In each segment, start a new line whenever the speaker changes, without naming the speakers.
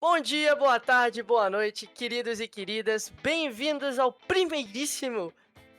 Bom dia, boa tarde, boa noite, queridos e queridas. Bem-vindos ao primeiríssimo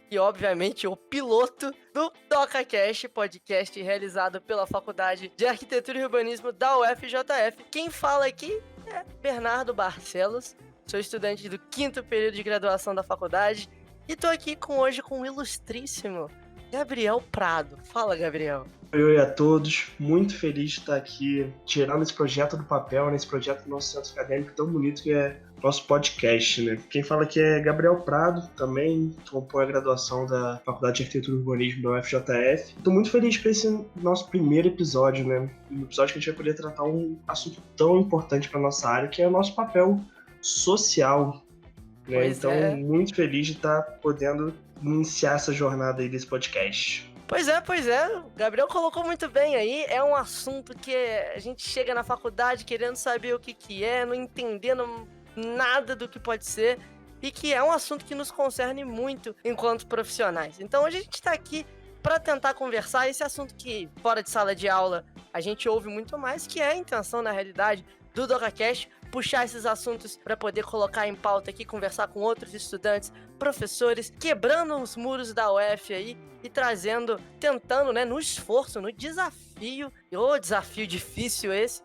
e, obviamente, o piloto do DocaCast, podcast realizado pela Faculdade de Arquitetura e Urbanismo da UFJF. Quem fala aqui é Bernardo Barcelos, sou estudante do 5º período de graduação da faculdade e tô aqui hoje com o ilustríssimo Gabriel Prado. Fala, Gabriel.
Oi a todos, muito feliz de estar aqui tirando esse projeto do papel, nesse projeto do nosso centro acadêmico tão bonito que é nosso podcast, né? Quem fala aqui é Gabriel Prado, também compõe a graduação da Faculdade de Arquitetura e Urbanismo da UFJF. Estou muito feliz por esse nosso primeiro episódio, né? Um episódio que a gente vai poder tratar um assunto tão importante para nossa área, que é o nosso papel social, né?
Pois
Então,
é.
muito feliz de estar podendo iniciar essa jornada aí desse podcast.
Pois é, o Gabriel colocou muito bem aí, é um assunto que a gente chega na faculdade querendo saber o que é, não entendendo nada do que pode ser, e que é um assunto que nos concerne muito enquanto profissionais. Então hoje a gente está aqui para tentar conversar esse assunto que, fora de sala de aula, a gente ouve muito mais, que é a intenção, na realidade, do DocaCast, puxar esses assuntos para poder colocar em pauta aqui, conversar com outros estudantes, professores, quebrando os muros da UF aí e trazendo, tentando, né, no esforço, no desafio, o desafio difícil esse,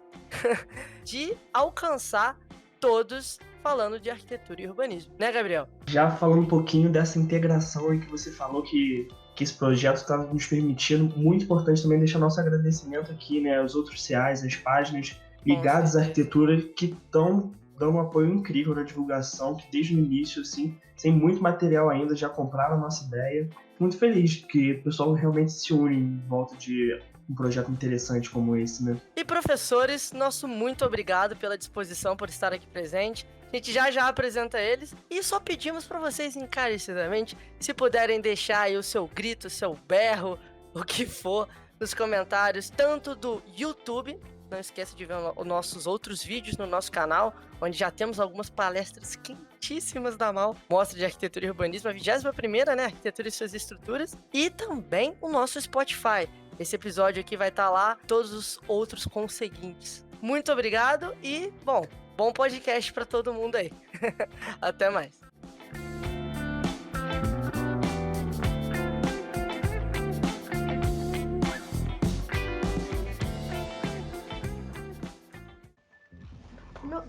de alcançar todos falando de arquitetura e urbanismo, né, Gabriel?
Já falando um pouquinho dessa integração aí que você falou que esse projeto está nos permitindo, muito importante também deixar nosso agradecimento aqui, né, aos outros CIAs, as páginas ligadas à arquitetura que estão dando um apoio incrível na divulgação, que desde o início, assim, sem muito material ainda, já compraram a nossa ideia. Muito feliz que o pessoal realmente se une em volta de um projeto interessante como esse, né?
E professores, nosso muito obrigado pela disposição por estar aqui presente. A gente já apresenta eles e só pedimos para vocês encarecidamente, se puderem deixar aí o seu grito, o seu berro, o que for, nos comentários, tanto do YouTube. Não esqueça de ver os nossos outros vídeos no nosso canal, onde já temos algumas palestras quentíssimas da MAU, Mostra de Arquitetura e Urbanismo, a 21ª, né? Arquitetura e suas estruturas. E também o nosso Spotify. Esse episódio aqui vai estar lá, todos os outros conseguintes. Muito obrigado e, bom podcast para todo mundo aí. Até mais.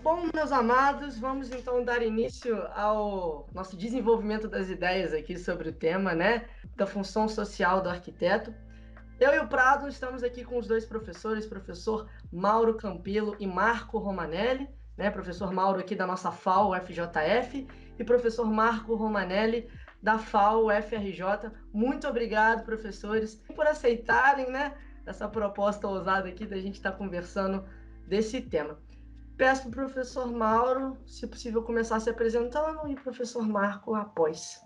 Bom, meus amados, vamos então dar início ao nosso desenvolvimento das ideias aqui sobre o tema, né, da função social do arquiteto. Eu e o Prado estamos aqui com os dois professores, professor Mauro Campelo e Marco Romanelli, né, professor Mauro aqui da nossa FAO UFJF e professor Marco Romanelli da FAO UFRJ. Muito obrigado, professores, por aceitarem, né, essa proposta ousada aqui da gente estar conversando desse tema. Peço para o professor Mauro, se possível, começar se apresentando e professor Marco após.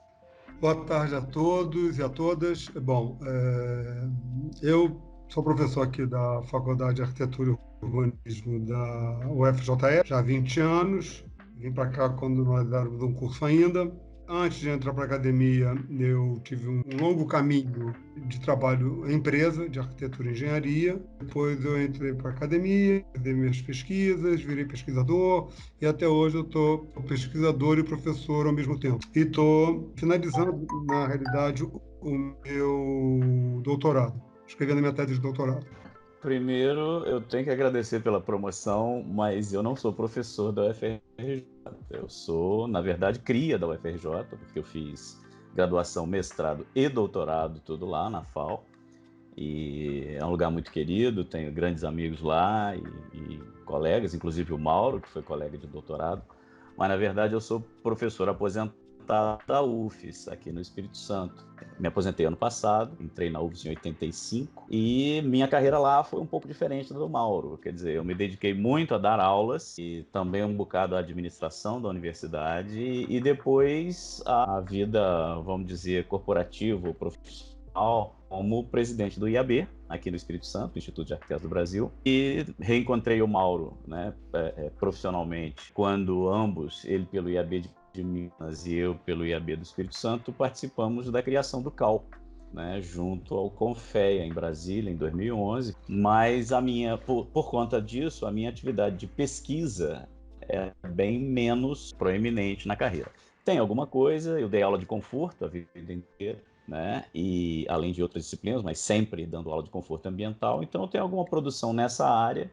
Boa tarde a todos e a todas. Bom, eu sou professor aqui da Faculdade de Arquitetura e Urbanismo da UFJF, já há 20 anos. Vim para cá quando nós éramos um curso ainda. Antes de entrar para a academia, eu tive um longo caminho de trabalho em empresa, de arquitetura e engenharia. Depois eu entrei para a academia, dei minhas pesquisas, virei pesquisador e até hoje eu estou pesquisador e professor ao mesmo tempo. E estou finalizando, na realidade, o meu doutorado, escrevendo a minha tese de doutorado.
Primeiro, eu tenho que agradecer pela promoção, mas eu não sou professor da UFRJ. Eu sou, na verdade, cria da UFRJ, porque eu fiz graduação, mestrado e doutorado, tudo lá na FAO. E é um lugar muito querido, tenho grandes amigos lá e colegas, inclusive o Mauro, que foi colega de doutorado. Mas, na verdade, eu sou professor aposentado da UFES, aqui no Espírito Santo. Me aposentei ano passado, entrei na UFES em 85 e minha carreira lá foi um pouco diferente do Mauro. Quer dizer, eu me dediquei muito a dar aulas e também um bocado à administração da universidade e depois a vida, vamos dizer, corporativa ou profissional como presidente do IAB, aqui no Espírito Santo, Instituto de Arquitetos do Brasil, e reencontrei o Mauro, né, profissionalmente, quando ambos, ele pelo IAB de Minas e eu pelo IAB do Espírito Santo, participamos da criação do CAL, né, junto ao Confea, em Brasília, em 2011. Mas por conta disso, a minha atividade de pesquisa é bem menos proeminente na carreira. Tem alguma coisa, eu dei aula de conforto a vida inteira, né? E além de outras disciplinas, mas sempre dando aula de conforto ambiental, então eu tenho alguma produção nessa área,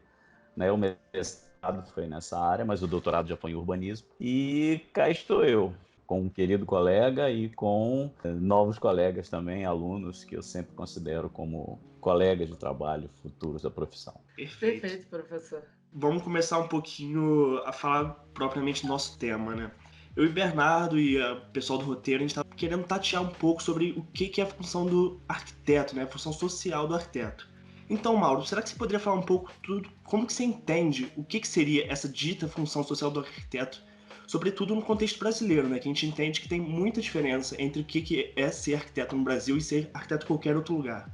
né? O mestrado foi nessa área, mas o doutorado já foi em urbanismo. E cá estou eu, com um querido colega e com novos colegas também, alunos que eu sempre considero como colegas de trabalho futuros da profissão.
Perfeito, professor.
Vamos começar um pouquinho a falar propriamente do nosso tema, né? Eu e Bernardo e o pessoal do roteiro, a gente tá querendo tatear um pouco sobre o que é a função do arquiteto, né? A função social do arquiteto. Então, Mauro, será que você poderia falar um pouco tudo, como que você entende o que seria essa dita função social do arquiteto, sobretudo no contexto brasileiro, né? Que a gente entende que tem muita diferença entre o que é ser arquiteto no Brasil e ser arquiteto em qualquer outro lugar.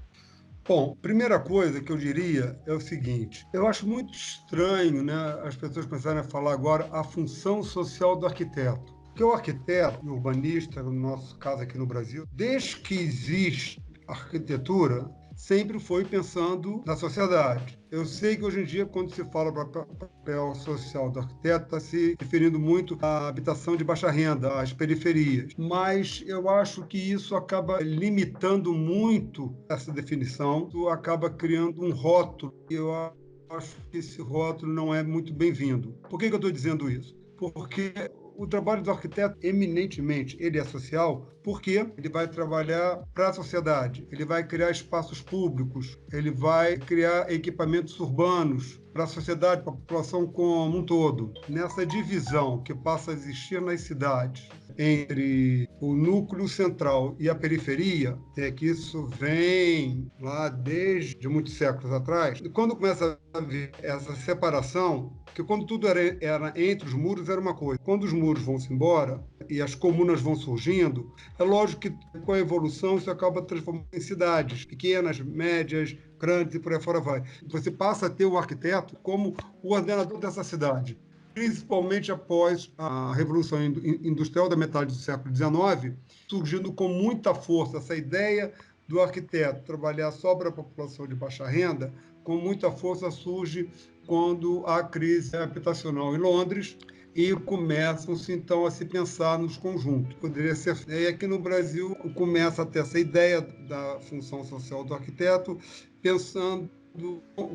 Bom, primeira coisa que eu diria é o seguinte: eu acho muito estranho, né, as pessoas começarem a falar agora a função social do arquiteto. Porque o arquiteto e o urbanista, no nosso caso aqui no Brasil, desde que existe arquitetura, sempre foi pensando na sociedade. Eu sei que hoje em dia, quando se fala para o papel social do arquiteto, está se referindo muito à habitação de baixa renda, às periferias. Mas eu acho que isso acaba limitando muito essa definição, isso acaba criando um rótulo. E eu acho que esse rótulo não é muito bem-vindo. Por que eu estou dizendo isso? Porque o trabalho do arquiteto, eminentemente, ele é social, porque ele vai trabalhar para a sociedade, ele vai criar espaços públicos, ele vai criar equipamentos urbanos para a sociedade, para a população como um todo. Nessa divisão que passa a existir nas cidades entre o núcleo central e a periferia, é que isso vem lá desde muitos séculos atrás. Quando começa a haver essa separação, que quando tudo era entre os muros era uma coisa. Quando os muros vão-se embora e as comunas vão surgindo, é lógico que com a evolução isso acaba transformando em cidades pequenas, médias, grandes e por aí fora vai. Você passa a ter o arquiteto como o ordenador dessa cidade. Principalmente após a Revolução Industrial da metade do século XIX, surgindo com muita força essa ideia do arquiteto trabalhar só para a população de baixa renda, com muita força surge quando há crise habitacional em Londres e começam-se, então, a se pensar nos conjuntos. Poderia ser... E aqui no Brasil começa a ter essa ideia da função social do arquiteto, pensando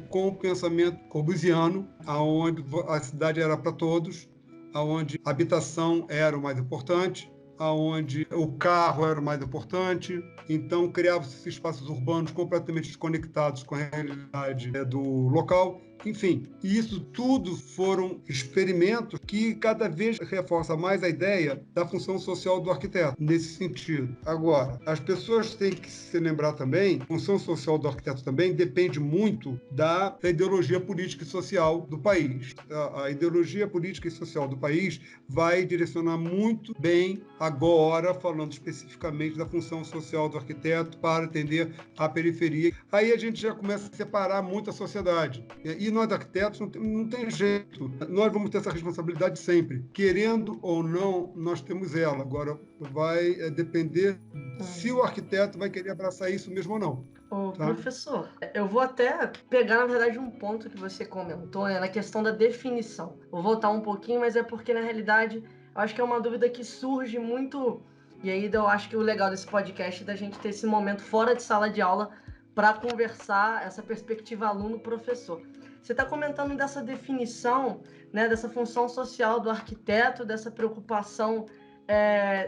com o pensamento corbusiano, onde a cidade era para todos, onde a habitação era o mais importante, onde o carro era o mais importante. Então, criavam-se espaços urbanos completamente desconectados com a realidade do local. Enfim, e isso tudo foram experimentos que cada vez reforçam mais a ideia da função social do arquiteto, nesse sentido. Agora, as pessoas têm que se lembrar também, a função social do arquiteto também depende muito da ideologia política e social do país. A ideologia política e social do país vai direcionar muito bem, agora, falando especificamente da função social do arquiteto para atender a periferia. Aí a gente já começa a separar muito a sociedade. E nós, arquitetos, não tem jeito. Nós vamos ter essa responsabilidade sempre. Querendo ou não, nós temos ela. Agora, vai depender se o arquiteto vai querer abraçar isso mesmo ou não.
Ô, professor, eu vou até pegar, na verdade, um ponto que você comentou, né, na questão da definição. Vou voltar um pouquinho, mas é porque, na realidade, eu acho que é uma dúvida que surge muito... E aí eu acho que o legal desse podcast é da gente ter esse momento fora de sala de aula para conversar essa perspectiva aluno-professor. Você está comentando dessa definição, né, dessa função social do arquiteto, dessa preocupação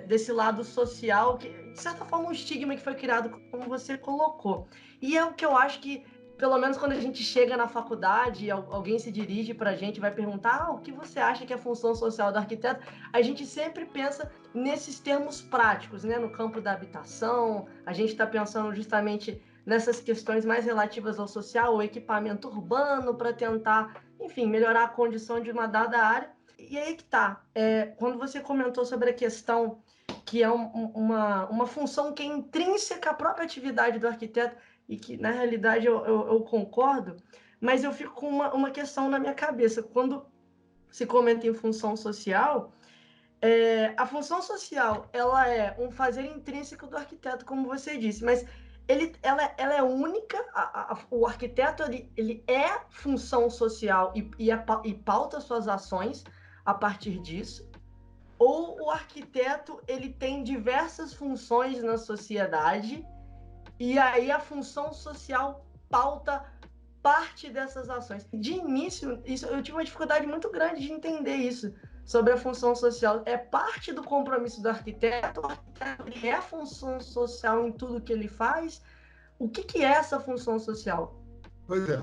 desse lado social, que, de certa forma, um estigma que foi criado, como você colocou. E é o que eu acho que, pelo menos quando a gente chega na faculdade e alguém se dirige para a gente, vai perguntar o que você acha que é a função social do arquiteto, a gente sempre pensa nesses termos práticos, né, no campo da habitação, a gente está pensando justamente nessas questões mais relativas ao social, o equipamento urbano para tentar, enfim, melhorar a condição de uma dada área. E aí que tá, quando você comentou sobre a questão que é uma função que é intrínseca à própria atividade do arquiteto, e que, na realidade, eu concordo, mas eu fico com uma questão na minha cabeça. Quando se comenta em função social, a função social ela é um fazer intrínseco do arquiteto, como você disse, mas ela é única, o arquiteto ele é função social e pauta suas ações, a partir disso? Ou o arquiteto ele tem diversas funções na sociedade e aí a função social pauta parte dessas ações? De início, eu tive uma dificuldade muito grande de entender isso sobre a função social. É parte do compromisso do arquiteto? O arquiteto ele é função social em tudo que ele faz? O que é essa função social?
Pois é,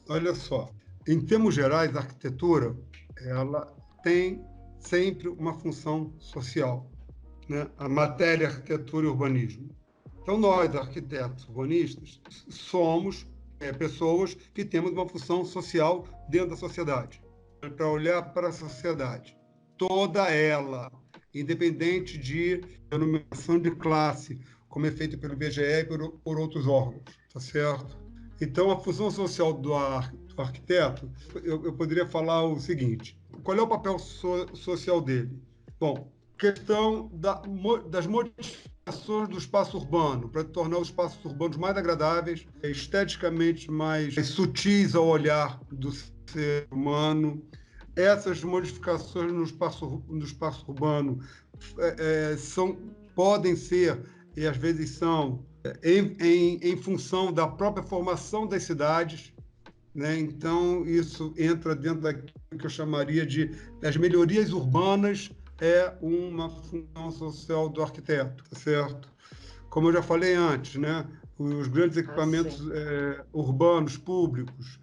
olha só. Em termos gerais, a arquitetura ela tem sempre uma função social, né? A matéria, arquitetura e urbanismo. Então, nós, arquitetos urbanistas, somos pessoas que temos uma função social dentro da sociedade, para olhar para a sociedade, toda ela, independente de denominação de classe, como é feito pelo IBGE e por outros órgãos, tá certo? Então, a função social do arquiteto, eu poderia falar o seguinte: qual é o papel social dele? Bom, questão das modificações do espaço urbano, para tornar os espaços urbanos mais agradáveis, esteticamente mais sutis ao olhar do ser humano. Essas modificações no espaço urbano podem ser, e às vezes são, em função da própria formação das cidades, né? Então, isso entra dentro daquilo que eu chamaria de as melhorias urbanas, é uma função social do arquiteto, tá certo? Como eu já falei antes, né? Os grandes equipamentos urbanos, públicos,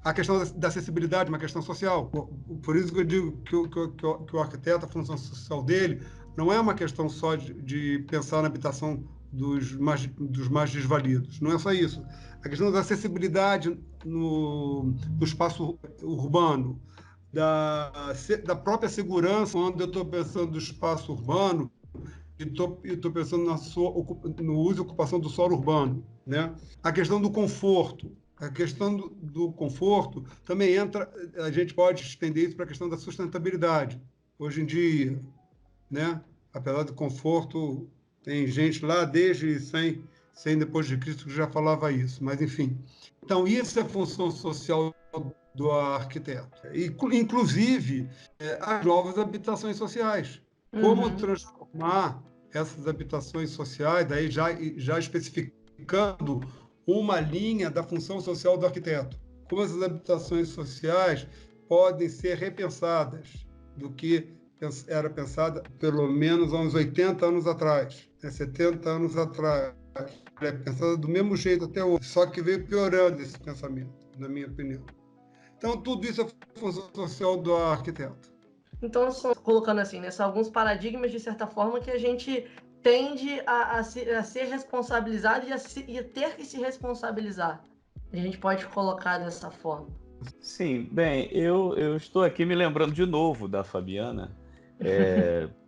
a questão da acessibilidade, uma questão social. Por isso que eu digo que o arquiteto, a função social dele, não é uma questão só de pensar na habitação dos mais desvalidos. Não é só isso. A questão da acessibilidade no espaço urbano, da própria segurança, quando eu estou pensando no espaço urbano e estou pensando no uso e ocupação do solo urbano, né? A questão do conforto. A questão do conforto também entra, a gente pode estender isso para a questão da sustentabilidade. Hoje em dia, né? Apesar do conforto, tem gente lá desde 100 depois de Cristo que já falava isso, mas enfim. Então, isso é a função social do arquiteto. Inclusive, as novas habitações sociais. Como transformar essas habitações sociais, daí já especificando uma linha da função social do arquiteto. Como essas habitações sociais podem ser repensadas do que era pensada pelo menos há uns 80 anos atrás, 70 anos atrás. É pensada do mesmo jeito até hoje, só que veio piorando esse pensamento, na minha opinião. Então, tudo isso é função social do arquiteto.
Então, colocando assim, né, são alguns paradigmas, de certa forma, que a gente tende a ser responsabilizado e a ter que se responsabilizar. A gente pode colocar dessa forma.
Sim, bem, eu estou aqui me lembrando de novo da Fabiana,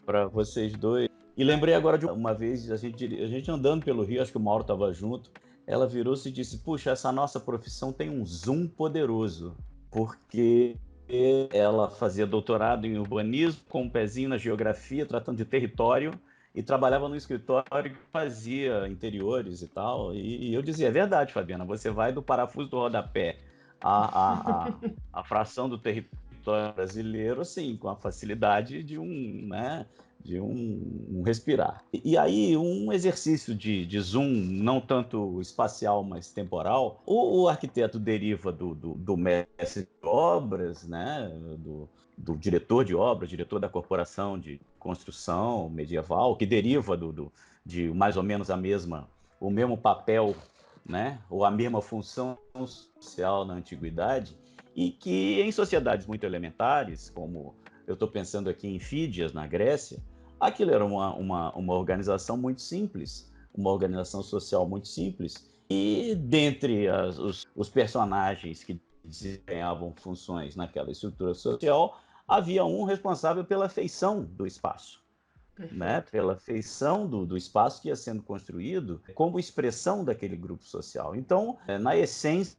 para vocês dois. E lembrei agora de uma vez, a gente andando pelo Rio, acho que o Mauro estava junto, ela virou-se e disse: puxa, essa nossa profissão tem um zoom poderoso, porque ela fazia doutorado em urbanismo, com um pezinho na geografia, tratando de território, e trabalhava no escritório que fazia interiores e tal. E eu dizia: é verdade, Fabiana, você vai do parafuso do rodapé a fração do território brasileiro, assim, com a facilidade de um respirar. E aí, um exercício de zoom, não tanto espacial, mas temporal, o arquiteto deriva do mestre de obras, né? do diretor de obras, diretor da corporação de construção medieval, que deriva de mais ou menos o mesmo papel, né? Ou a mesma função social na antiguidade, e que em sociedades muito elementares, como eu estou pensando aqui em Fídias, na Grécia, aquilo era uma organização muito simples, uma organização social muito simples, e dentre os personagens que desempenhavam funções naquela estrutura social, havia um responsável pela feição do espaço, né? Pela feição do espaço que ia sendo construído como expressão daquele grupo social. Então, na essência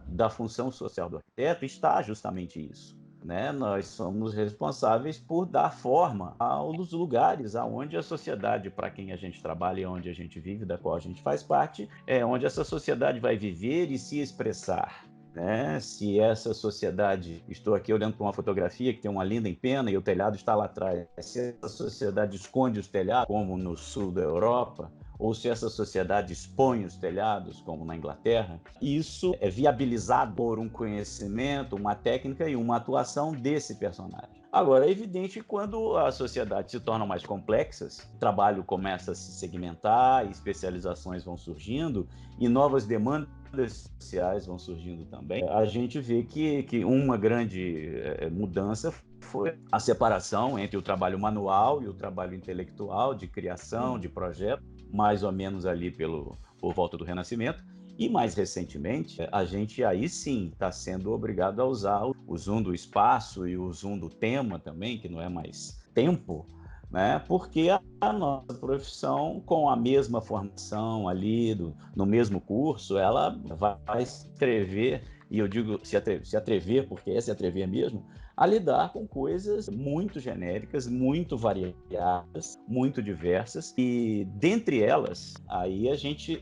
da função social do arquiteto está justamente isso. Né? Nós somos responsáveis por dar forma aos lugares aonde a sociedade, para quem a gente trabalha e onde a gente vive, da qual a gente faz parte, onde essa sociedade vai viver e se expressar. né? Se essa sociedade, estou aqui olhando para uma fotografia que tem uma linda empena e o telhado está lá atrás, se essa sociedade esconde os telhados, como no sul da Europa, ou se essa sociedade expõe os telhados, como na Inglaterra, isso é viabilizado por um conhecimento, uma técnica e uma atuação desse personagem. Agora, é evidente que quando as sociedades se tornam mais complexas, o trabalho começa a se segmentar, especializações vão surgindo e novas demandas sociais vão surgindo também. A gente vê que uma grande mudança foi a separação entre o trabalho manual e o trabalho intelectual, de criação, de projeto, mais ou menos ali por volta do Renascimento. E mais recentemente, a gente aí sim está sendo obrigado a usar o zoom do espaço e o zoom do tema também, que não é mais tempo, né? Porque a nossa profissão, com a mesma formação ali, no mesmo curso, ela vai se atrever, e eu digo se atrever, porque é se atrever mesmo, a lidar com coisas muito genéricas, muito variadas, muito diversas, e dentre elas, aí a gente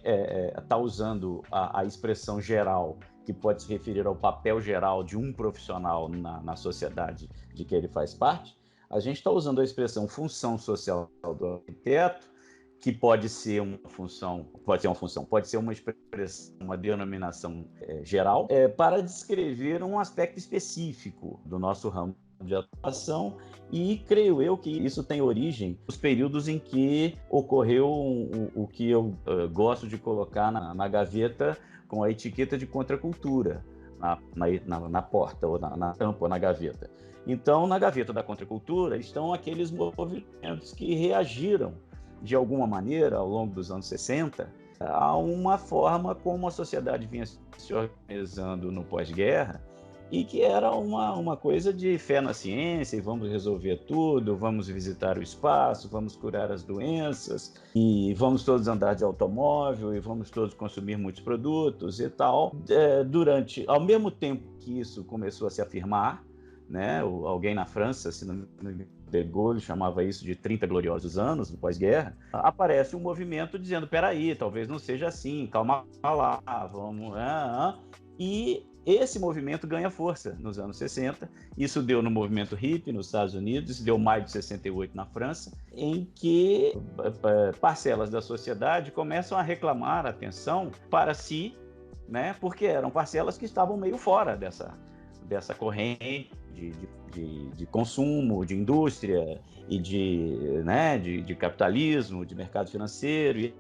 está usando a expressão geral, que pode se referir ao papel geral de um profissional na sociedade de que ele faz parte. A gente está usando a expressão função social do arquiteto, que pode ser uma função, pode ser uma expressão, uma denominação geral, para descrever um aspecto específico do nosso ramo de atuação, e creio eu que isso tem origem nos períodos em que ocorreu o que eu gosto de colocar na gaveta com a etiqueta de contracultura, na porta, ou na tampa, ou na gaveta. Então, na gaveta da contracultura estão aqueles movimentos que reagiram de alguma maneira, ao longo dos anos 60, a uma forma como a sociedade vinha se organizando no pós-guerra, e que era uma coisa de fé na ciência, e vamos resolver tudo, vamos visitar o espaço, vamos curar as doenças, e vamos todos andar de automóvel, e vamos todos consumir muitos produtos e tal. Ao mesmo tempo que isso começou a se afirmar, né, alguém na França, se não me engano, De Gaulle chamava isso de 30 gloriosos anos no pós-guerra, aparece um movimento dizendo, peraí, talvez não seja assim, calma lá, vamos... E esse movimento ganha força nos anos 60, isso deu no movimento hippie nos Estados Unidos, deu maio de 68 na França, em que parcelas da sociedade começam a reclamar atenção para si, né, porque eram parcelas que estavam meio fora dessa corrente de consumo, de indústria e de capitalismo, de mercado financeiro.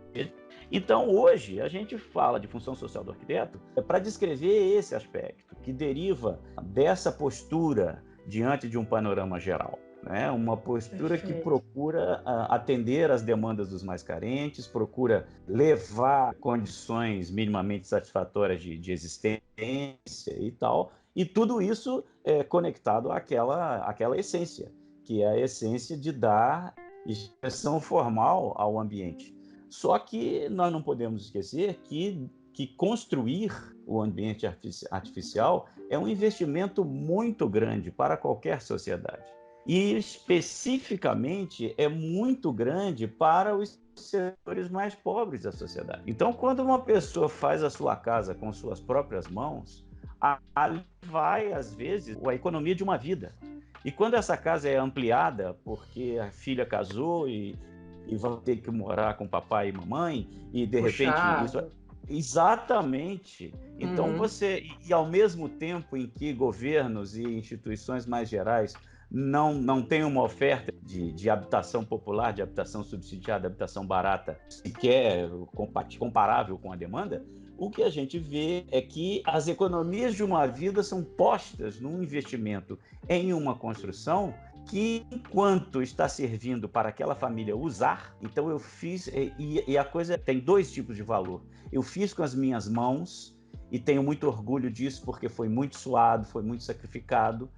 Então, hoje, a gente fala de função social do arquiteto para descrever esse aspecto que deriva dessa postura diante de um panorama geral. Né? Uma postura que procura atender às demandas dos mais carentes, procura levar condições minimamente satisfatórias de existência e tal, e tudo isso é conectado àquela essência, que é a essência de dar expressão formal ao ambiente. Só que nós não podemos esquecer que construir o ambiente artificial é um investimento muito grande para qualquer sociedade. E, especificamente, é muito grande para os setores mais pobres da sociedade. Então, quando uma pessoa faz a sua casa com suas próprias mãos, ali vai, às vezes, a economia de uma vida. E quando essa casa é ampliada, porque a filha casou e vai ter que morar com papai e mamãe, e de repente isso... Exatamente. Então e ao mesmo tempo em que governos e instituições mais gerais não têm uma oferta de habitação popular, de habitação subsidiada, de habitação barata, sequer comparável com a demanda, o que a gente vê é que as economias de uma vida são postas num investimento em uma construção que, enquanto está servindo para aquela família usar, então eu fiz, e a coisa tem dois tipos de valor. Eu fiz com as minhas mãos, e tenho muito orgulho disso, porque foi muito suado, foi muito sacrificado,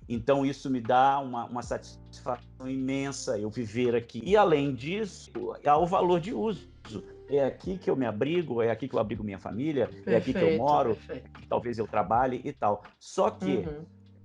então isso me dá uma satisfação imensa, eu viver aqui. E, além disso, há o valor de uso. É aqui que eu me abrigo, é aqui que eu abrigo minha família, é aqui que eu moro, talvez eu trabalhe e tal. Só que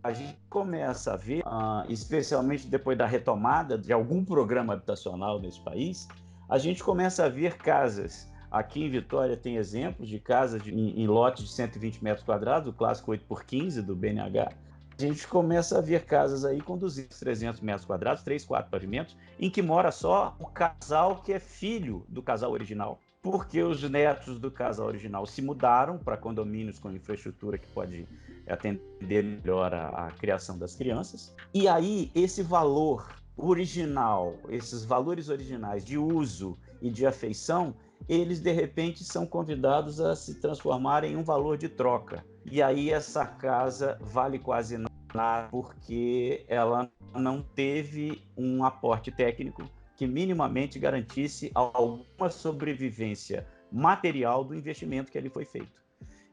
a gente começa a ver, especialmente depois da retomada de algum programa habitacional nesse país, a gente começa a ver casas Aqui em Vitória tem exemplos de casas em lotes de 120 metros quadrados, o clássico 8x15 do BNH. A gente começa a ver casas aí com 200, 300 metros quadrados, 3, 4 pavimentos, em que mora só o casal que é filho do casal original. Porque os netos do casal original se mudaram para condomínios com infraestrutura que pode atender melhor a criação das crianças. E aí, esse valor original, esses valores originais de uso e de afeição, eles, de repente, são convidados a se transformar em um valor de troca. E aí essa casa vale quase nada porque ela não teve um aporte técnico que minimamente garantisse alguma sobrevivência material do investimento que ali foi feito.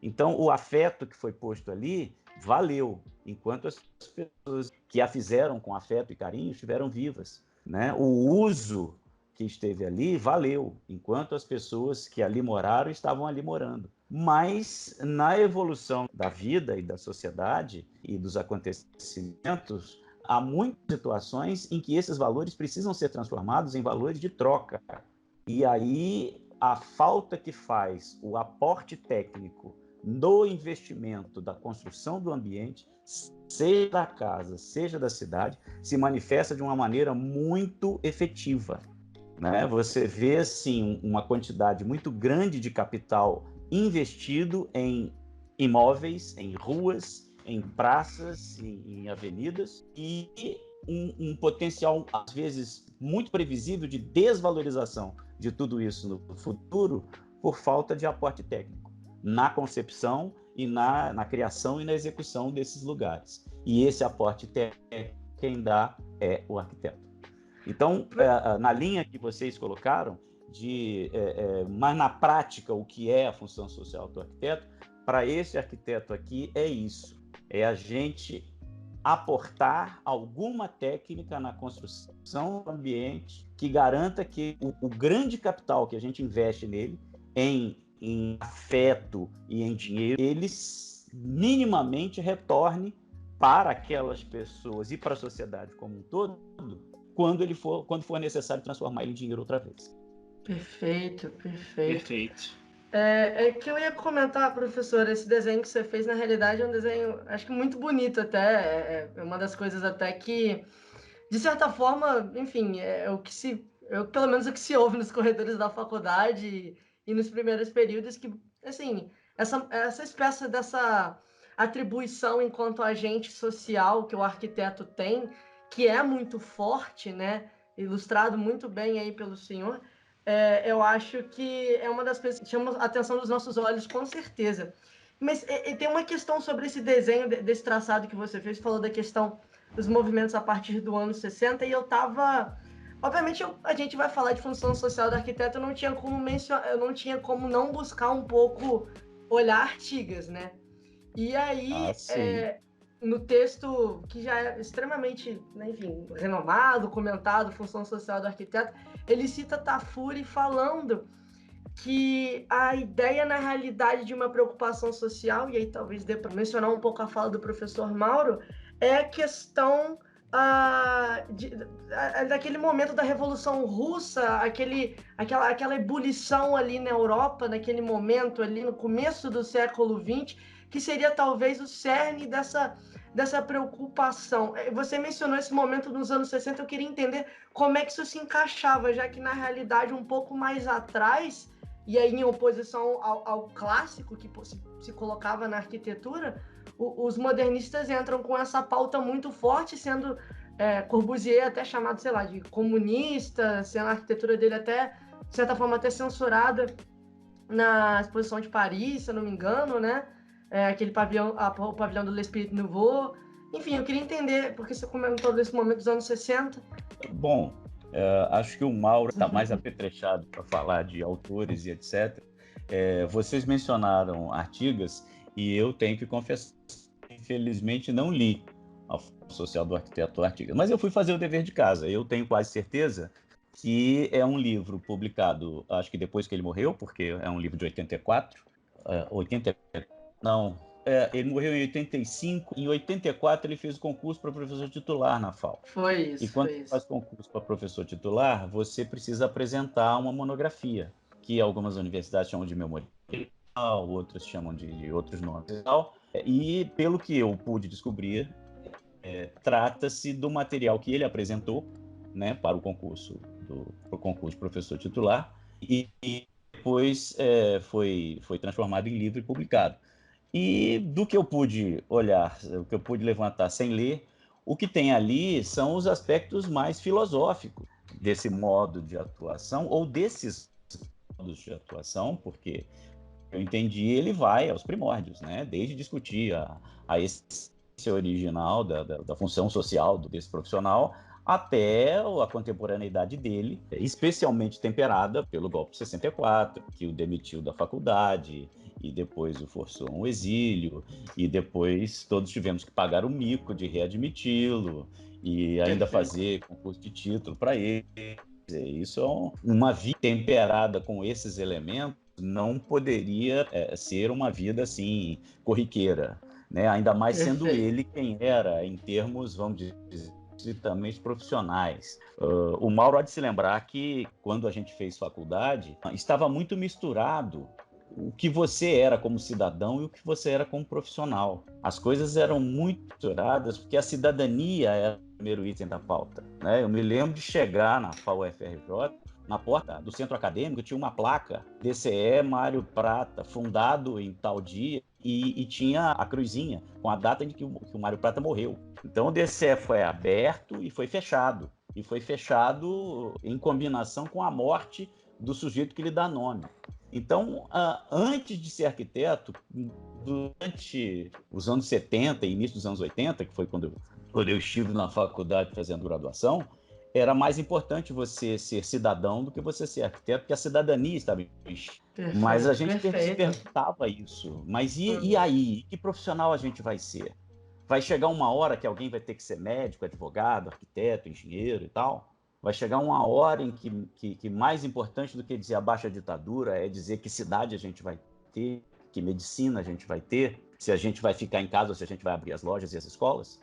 Então, o afeto que foi posto ali valeu, enquanto as pessoas que a fizeram com afeto e carinho estiveram vivas, né? O uso que esteve ali valeu, enquanto as pessoas que ali moraram estavam ali morando. Mas, na evolução da vida e da sociedade e dos acontecimentos, há muitas situações em que esses valores precisam ser transformados em valores de troca. E aí, a falta que faz o aporte técnico no investimento da construção do ambiente, seja da casa, seja da cidade, se manifesta de uma maneira muito efetiva, né? Você vê, assim, uma quantidade muito grande de capital investido em imóveis, em ruas, em praças, em avenidas, e um potencial, às vezes, muito previsível de desvalorização de tudo isso no futuro por falta de aporte técnico na concepção e na criação e na execução desses lugares. E esse aporte técnico, quem dá é o arquiteto. Então, na linha que vocês colocaram, mas na prática, o que é a função social do arquiteto, para esse arquiteto aqui é isso, é a gente aportar alguma técnica na construção do ambiente que garanta que o grande capital que a gente investe nele, em afeto e em dinheiro, ele minimamente retorne para aquelas pessoas e para a sociedade como um todo, quando for necessário transformar ele em dinheiro outra vez.
Perfeito.
Perfeito.
É que eu ia comentar, professor, esse desenho que você fez, na realidade, é um desenho, acho que muito bonito até, é uma das coisas até que, de certa forma, enfim, pelo menos o que se ouve nos corredores da faculdade e nos primeiros períodos, que, assim, essa espécie dessa atribuição enquanto agente social que o arquiteto tem, que é muito forte, né, ilustrado muito bem aí pelo senhor, eu acho que é uma das coisas que chama a atenção dos nossos olhos, com certeza. Mas tem uma questão sobre esse desenho, desse traçado que você fez, falou da questão dos movimentos a partir do ano 60, e eu estava... Obviamente, a gente vai falar de função social do arquiteto, eu não tinha como não buscar um pouco olhar Artigas, né? E aí, no texto que já é extremamente, né, enfim, renomado, comentado, função social do arquiteto, ele cita Tafuri falando que a ideia, na realidade, de uma preocupação social, e aí talvez dê para mencionar um pouco a fala do professor Mauro, é a questão daquele momento da Revolução Russa, aquela ebulição ali na Europa, naquele momento ali no começo do século XX, que seria talvez o cerne dessa preocupação. Você mencionou esse momento nos anos 60, eu queria entender como é que isso se encaixava, já que na realidade um pouco mais atrás, e aí em oposição ao clássico que se colocava na arquitetura, os modernistas entram com essa pauta muito forte, sendo Corbusier até chamado, sei lá, de comunista, sendo a arquitetura dele até, de certa forma, até censurada na exposição de Paris, se eu não me engano, né? Aquele pavilhão, o pavilhão do L'Esprit Nouveau. Enfim, eu queria entender, porque você comentou desse momento dos anos 60.
Bom, acho que o Mauro está mais apetrechado para falar de autores e etc. Vocês mencionaram Artigas, e eu tenho que confessar, infelizmente não li a Função Social do Arquiteto Artigas, mas eu fui fazer o dever de casa. Eu tenho quase certeza que é um livro publicado, acho que depois que ele morreu, porque é um livro de 84, ele morreu em 85, em 84 ele fez o concurso para professor titular na FAU.
Foi isso.
E quando você faz concurso para professor titular, você precisa apresentar uma monografia, que algumas universidades chamam de memorial, outras chamam de outros nomes e tal. E, pelo que eu pude descobrir, trata-se do material que ele apresentou, né, para o concurso de professor titular, e depois foi transformado em livro e publicado. E do que eu pude olhar, o que eu pude levantar sem ler, o que tem ali são os aspectos mais filosóficos desse modo de atuação, ou desses modos de atuação, porque eu entendi, ele vai aos primórdios, né? Desde discutir a essência original da função social desse profissional, até a contemporaneidade dele, especialmente temperada pelo golpe de 64, que o demitiu da faculdade, e depois o forçou a um exílio, e depois todos tivemos que pagar o mico de readmiti-lo, e ainda fazer concurso de título para ele. Isso é uma vida temperada com esses elementos, não poderia ser uma vida assim corriqueira, né? Ainda mais sendo ele quem era em termos, vamos dizer, estritamente profissionais. O Mauro há de se lembrar que quando a gente fez faculdade, estava muito misturado o que você era como cidadão e o que você era como profissional. As coisas eram muito misturadas porque a cidadania era o primeiro item da pauta, né? Eu me lembro de chegar na FAU-FRJ, na porta do centro acadêmico tinha uma placa, DCE Mário Prata, fundado em tal dia, e tinha a cruzinha com a data em que o Mário Prata morreu. Então o DCE foi aberto e foi fechado. E foi fechado em combinação com a morte do sujeito que lhe dá nome. Então, antes de ser arquiteto, durante os anos 70 e início dos anos 80, que foi quando eu estive na faculdade fazendo graduação, era mais importante você ser cidadão do que você ser arquiteto, porque a cidadania estava em risco. Mas a gente se perguntava isso. Mas e aí? Que profissional a gente vai ser? Vai chegar uma hora que alguém vai ter que ser médico, advogado, arquiteto, engenheiro e tal? Vai chegar uma hora em que mais importante do que dizer abaixo a ditadura é dizer que cidade a gente vai ter, que medicina a gente vai ter, se a gente vai ficar em casa ou se a gente vai abrir as lojas e as escolas?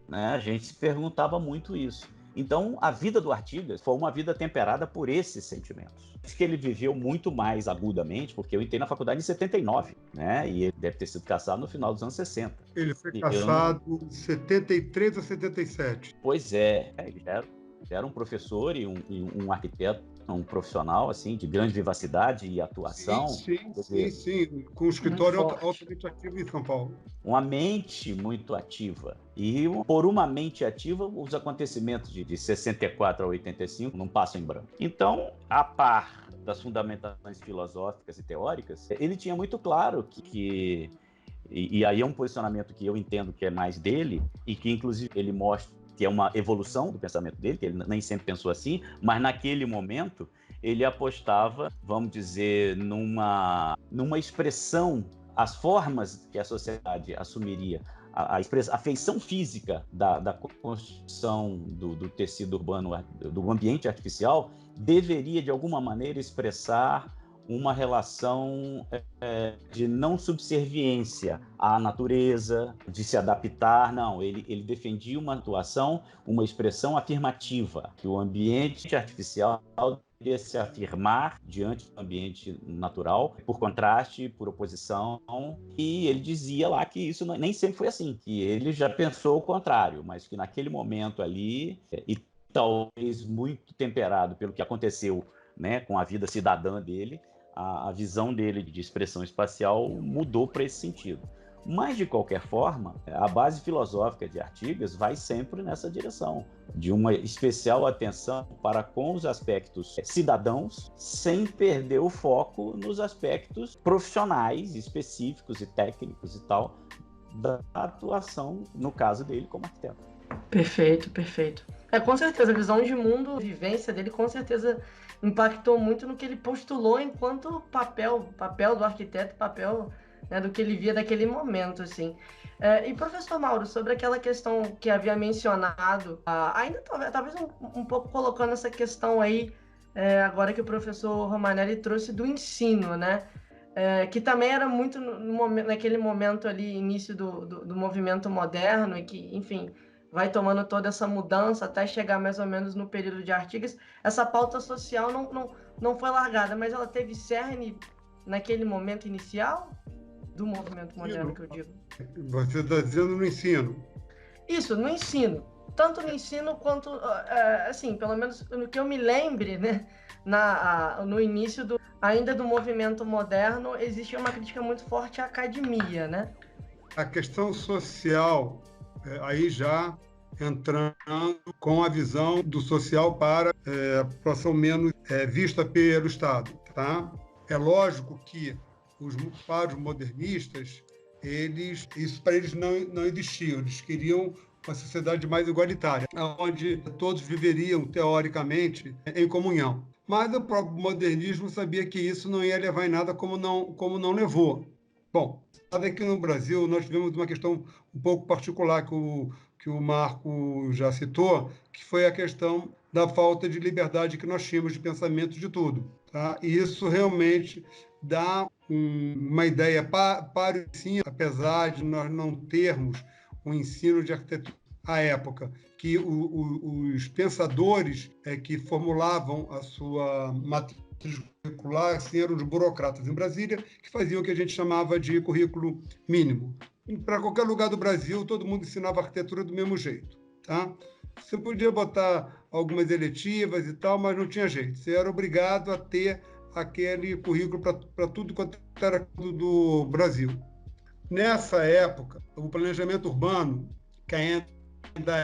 Né? A gente se perguntava muito isso. Então, a vida do Artigas foi uma vida temperada por esses sentimentos. Acho que ele viveu muito mais agudamente, porque eu entrei na faculdade em 79, né? E ele deve ter sido caçado no final dos anos 60.
Ele foi caçado em 73 ou 77.
Pois ele já era um professor e um arquiteto, um profissional assim de grande vivacidade e atuação.
Sim. Com um escritório altamente ativo em São Paulo.
Uma mente muito ativa. E por uma mente ativa, os acontecimentos de 64 a 85 não passam em branco. Então, a par das fundamentações filosóficas e teóricas, ele tinha muito claro que e aí é um posicionamento que eu entendo que é mais dele e que, inclusive, ele mostra que é uma evolução do pensamento dele, que ele nem sempre pensou assim, mas naquele momento ele apostava, vamos dizer, numa expressão, as formas que a sociedade assumiria, a feição física da construção do tecido urbano, do ambiente artificial, deveria, de alguma maneira, expressar uma relação de não subserviência à natureza, de se adaptar. Não, ele defendia uma atuação, uma expressão afirmativa, que o ambiente artificial deveria se afirmar diante do ambiente natural, por contraste, por oposição, e ele dizia lá que isso nem sempre foi assim, que ele já pensou o contrário, mas que naquele momento ali, e talvez muito temperado pelo que aconteceu, né, com a vida cidadã dele, a visão dele de expressão espacial mudou para esse sentido. Mas, de qualquer forma, a base filosófica de Artigas vai sempre nessa direção, de uma especial atenção para com os aspectos cidadãos, sem perder o foco nos aspectos profissionais, específicos e técnicos e tal, da atuação, no caso dele, como arquiteto.
Perfeito. Com certeza, a visão de mundo, a vivência dele, com certeza impactou muito no que ele postulou enquanto papel do arquiteto, papel, né, do que ele via daquele momento, assim. E, professor Mauro, sobre aquela questão que havia mencionado, ainda talvez um pouco colocando essa questão aí, agora que o professor Romanelli trouxe do ensino, né? Que também era muito naquele momento ali, início do movimento moderno, e que, enfim, vai tomando toda essa mudança até chegar mais ou menos no período de Artigas, essa pauta social não foi largada, mas ela teve cerne naquele momento inicial do movimento moderno, que eu digo.
Você está dizendo no ensino?
Isso, no ensino. Tanto no ensino quanto, assim, pelo menos no que eu me lembre, né, no início ainda do movimento moderno, existia uma crítica muito forte à academia, né?
A questão social, aí já entrando com a visão do social para a população menos vista pelo Estado, tá? É lógico que para os modernistas, isso para eles não existia. Eles queriam uma sociedade mais igualitária, onde todos viveriam, teoricamente, em comunhão. Mas o próprio modernismo sabia que isso não ia levar em nada, como não levou. Bom, sabe que no Brasil nós tivemos uma questão um pouco particular que o Marco já citou, que foi a questão da falta de liberdade que nós tínhamos de pensamento de tudo. Tá? E isso realmente dá uma ideia para o ensino, apesar de nós não termos um ensino de arquitetura à época, que os pensadores que formulavam a sua matriz curricular eram os burocratas em Brasília, que faziam o que a gente chamava de currículo mínimo. Para qualquer lugar do Brasil, todo mundo ensinava arquitetura do mesmo jeito. Tá? Você podia botar algumas eletivas e tal, mas não tinha jeito. Você era obrigado a ter aquele currículo para tudo quanto era do Brasil. Nessa época, o planejamento urbano, que ainda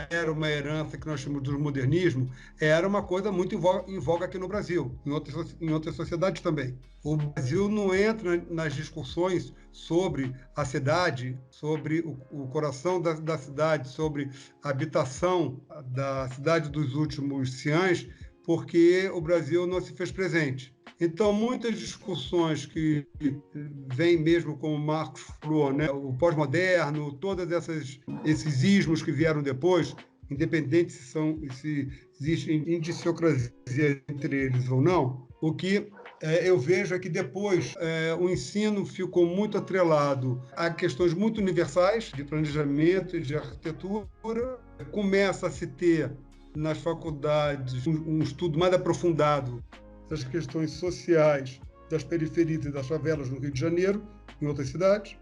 era uma herança que nós chamamos do modernismo, era uma coisa muito em voga aqui no Brasil, em outras sociedades também. O Brasil não entra nas discussões sobre a cidade, sobre o coração da cidade, sobre a habitação da cidade dos últimos ciãs, porque o Brasil não se fez presente. Então, muitas discussões que vêm mesmo, como o Marcos falou, né? O pós-moderno, todos esses ismos que vieram depois, independente se existe indiciocrasia entre eles ou não, o que eu vejo é que depois o ensino ficou muito atrelado a questões muito universais de planejamento e de arquitetura. Começa a se ter nas faculdades um estudo mais aprofundado das questões sociais das periferias e das favelas no Rio de Janeiro, em outras cidades.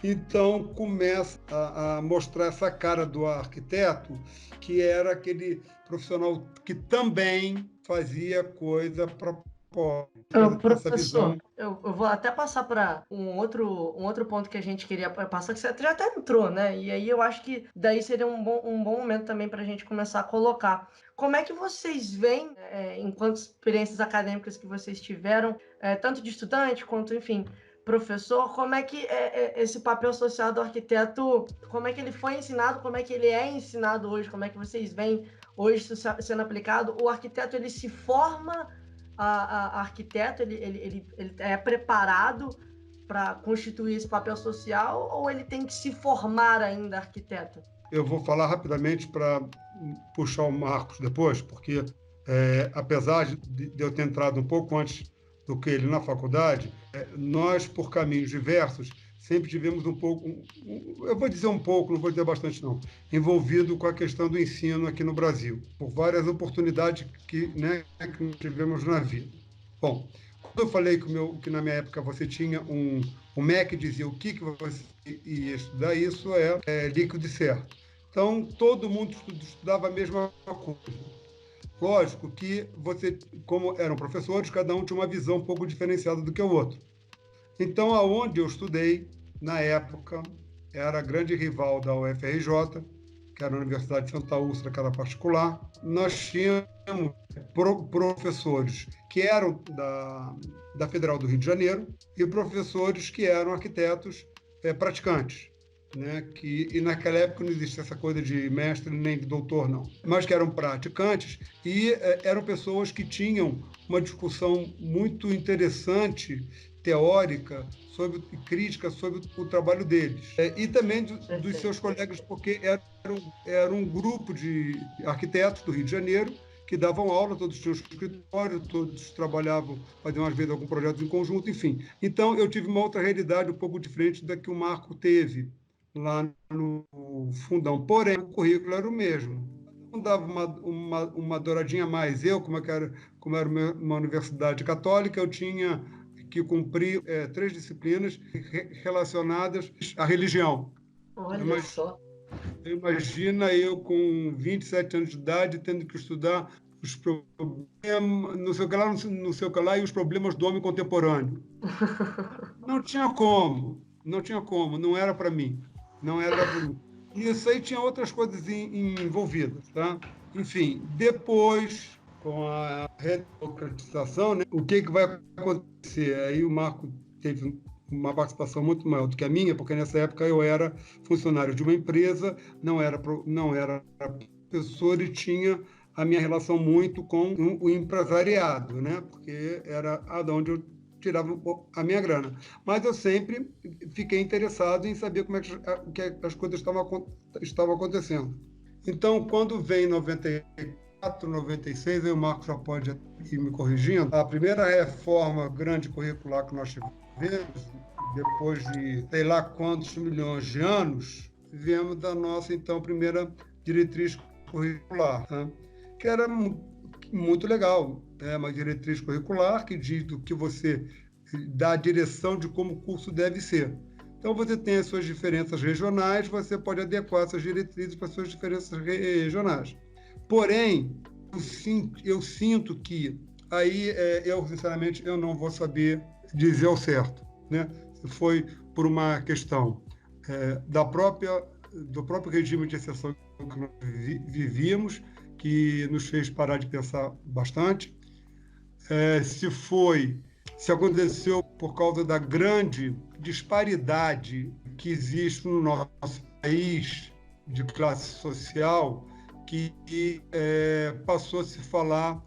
Então, começa a mostrar essa cara do arquiteto, que era aquele profissional que também fazia coisa para pobre.
Professor, eu vou até passar para um outro ponto que a gente queria passar, que você já até entrou, né? E aí eu acho que daí seria um bom momento também para a gente começar a colocar. Como é que vocês veem, enquanto experiências acadêmicas que vocês tiveram, tanto de estudante quanto, enfim, professor, como é que esse papel social do arquiteto, como é que ele foi ensinado, como é que ele é ensinado hoje, como é que vocês veem hoje sendo aplicado? O arquiteto, ele se forma a arquiteto, ele é preparado para constituir esse papel social, ou ele tem que se formar ainda arquiteto?
Eu vou falar rapidamente para puxar o Marcos depois, porque apesar de eu ter entrado um pouco antes do que ele na faculdade, nós, por caminhos diversos, sempre tivemos um pouco, eu vou dizer um pouco, não vou dizer bastante não, envolvido com a questão do ensino aqui no Brasil, por várias oportunidades que nós tivemos na vida. Bom, quando eu falei que na minha época você tinha o MEC dizia o que você ia estudar, isso é líquido e certo. Então, todo mundo estudava a mesma coisa. Lógico que você, como eram professores, cada um tinha uma visão um pouco diferenciada do que o outro. Então, aonde eu estudei, na época, era a grande rival da UFRJ, que era a Universidade de Santa Úrsula, que era particular. Nós tínhamos professores que eram da Federal do Rio de Janeiro e professores que eram arquitetos praticantes. Né, e naquela época não existia essa coisa de mestre nem de doutor, não. Mas que eram praticantes e eram pessoas que tinham uma discussão muito interessante, teórica, crítica sobre o trabalho deles. E também dos seus colegas, porque era um grupo de arquitetos do Rio de Janeiro que davam aula, todos tinham escritório, todos trabalhavam, faziam às vezes algum projeto em conjunto, enfim. Então, eu tive uma outra realidade um pouco diferente da que o Marco teve, lá no fundão. Porém, o currículo era o mesmo. Não dava uma douradinha a mais. Eu, como era uma universidade católica, eu tinha que cumprir 3 disciplinas relacionadas à religião.
Olha só.
Imagina eu com 27 anos de idade tendo que estudar os problemas, não sei o que lá, e os problemas do homem contemporâneo. Não tinha como, não era para mim, não era para mim. E isso aí tinha outras coisas envolvidas, tá? Enfim, depois, com a redemocratização, né, o que vai acontecer? Aí o Marco teve uma participação muito maior do que a minha, porque nessa época eu era funcionário de uma empresa, não era professor e tinha a minha relação muito com o empresariado, né? Porque era de onde eu tirava a minha grana. Mas eu sempre fiquei interessado em saber como é que as coisas estavam acontecendo. Então, quando vem 94, 96, aí o Marcos já pode ir me corrigindo, a primeira reforma grande curricular que nós tivemos, depois de sei lá quantos milhões de anos, viemos da nossa, então, primeira diretriz curricular, tá? Que era muito legal. É uma diretriz curricular que diz do que você dá a direção de como o curso deve ser. Então, você tem as suas diferenças regionais, você pode adequar essas diretrizes para as suas diferenças regionais. Porém, eu sinto que aí, sinceramente, eu não vou saber dizer ao certo, né? Foi por uma questão do próprio regime de exceção que nós vivíamos, que nos fez parar de pensar bastante. Se aconteceu por causa da grande disparidade que existe no nosso país de classe social, que passou a se falar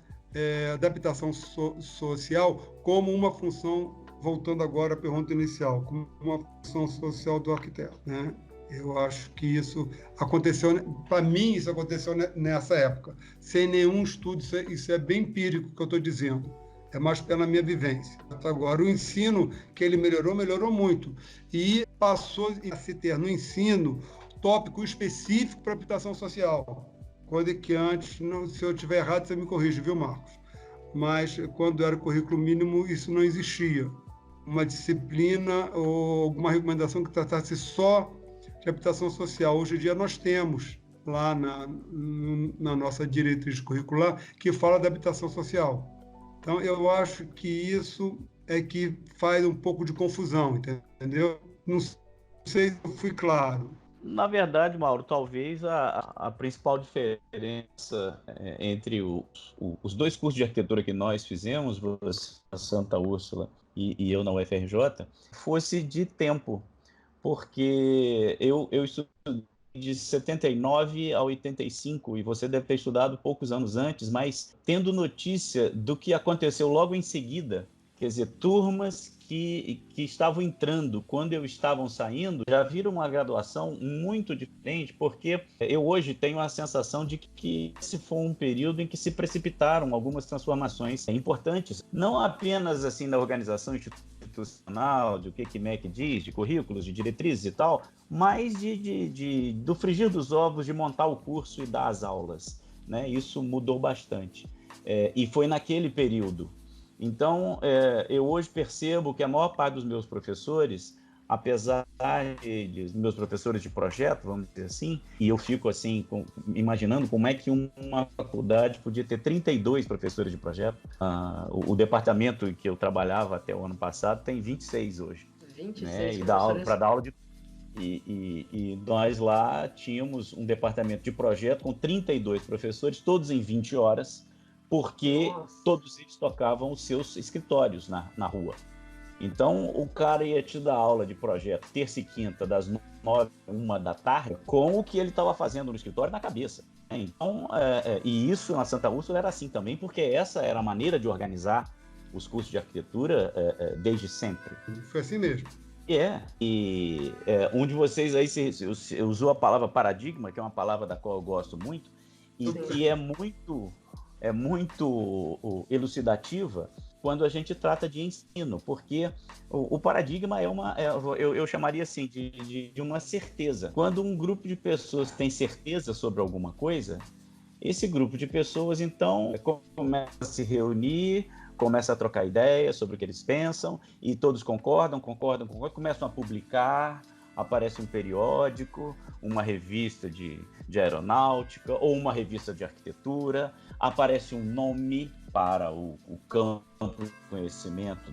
adaptação social como uma função, voltando agora à pergunta inicial, como uma função social do arquiteto, né? Eu acho que isso aconteceu, para mim, isso aconteceu nessa época, sem nenhum estudo, isso é bem empírico que eu estou dizendo, é mais pela minha vivência. Agora, o ensino, que ele melhorou muito, e passou a se ter no ensino tópico específico para habitação social, coisa que antes, se eu estiver errado, você me corrige, viu, Marcos? Mas quando era currículo mínimo, isso não existia. Uma disciplina ou alguma recomendação que tratasse só de habitação social. Hoje em dia nós temos lá na nossa diretriz curricular que fala da habitação social. Então, eu acho que isso é que faz um pouco de confusão, entendeu? Não sei se eu fui claro.
Na verdade, Mauro, talvez a principal diferença entre os 2 cursos de arquitetura que nós fizemos, você na Santa Úrsula e eu na UFRJ, fosse de tempo. Porque eu estudei de 79 a 85, e você deve ter estudado poucos anos antes, mas tendo notícia do que aconteceu logo em seguida, quer dizer, turmas que estavam entrando quando eu estavam saindo, já viram uma graduação muito diferente, porque eu hoje tenho a sensação de que esse foi um período em que se precipitaram algumas transformações importantes, não apenas assim na organização institucional, de o que o MEC diz, de currículos, de diretrizes e tal, mas do frigir dos ovos, de montar o curso e dar as aulas, né? Isso mudou bastante. E foi naquele período. Então, eu hoje percebo que a maior parte dos meus professores, apesar de meus professores de projeto, vamos dizer assim, e eu fico assim, imaginando como é que uma faculdade podia ter 32 professores de projeto. O departamento que eu trabalhava até o ano passado tem 26 hoje.
26
né? E para dar aula de... E nós lá tínhamos um departamento de projeto com 32 professores, todos em 20 horas, porque todos eles tocavam os seus escritórios na rua. Então, o cara ia te dar aula de projeto terça e quinta, das 9 a 1 da tarde, com o que ele estava fazendo no escritório na cabeça. Então, e isso na Santa Úrsula era assim também, porque essa era a maneira de organizar os cursos de arquitetura desde sempre.
Foi assim mesmo.
Um de vocês aí usou a palavra paradigma, que é uma palavra da qual eu gosto muito, e que é muito elucidativa, quando a gente trata de ensino, porque o paradigma eu chamaria assim de uma certeza. Quando um grupo de pessoas tem certeza sobre alguma coisa, esse grupo de pessoas, então, começa a se reunir, começa a trocar ideias sobre o que eles pensam, e todos concordam, começam a publicar, aparece um periódico, uma revista de aeronáutica ou uma revista de arquitetura, aparece um nome para o campo de conhecimento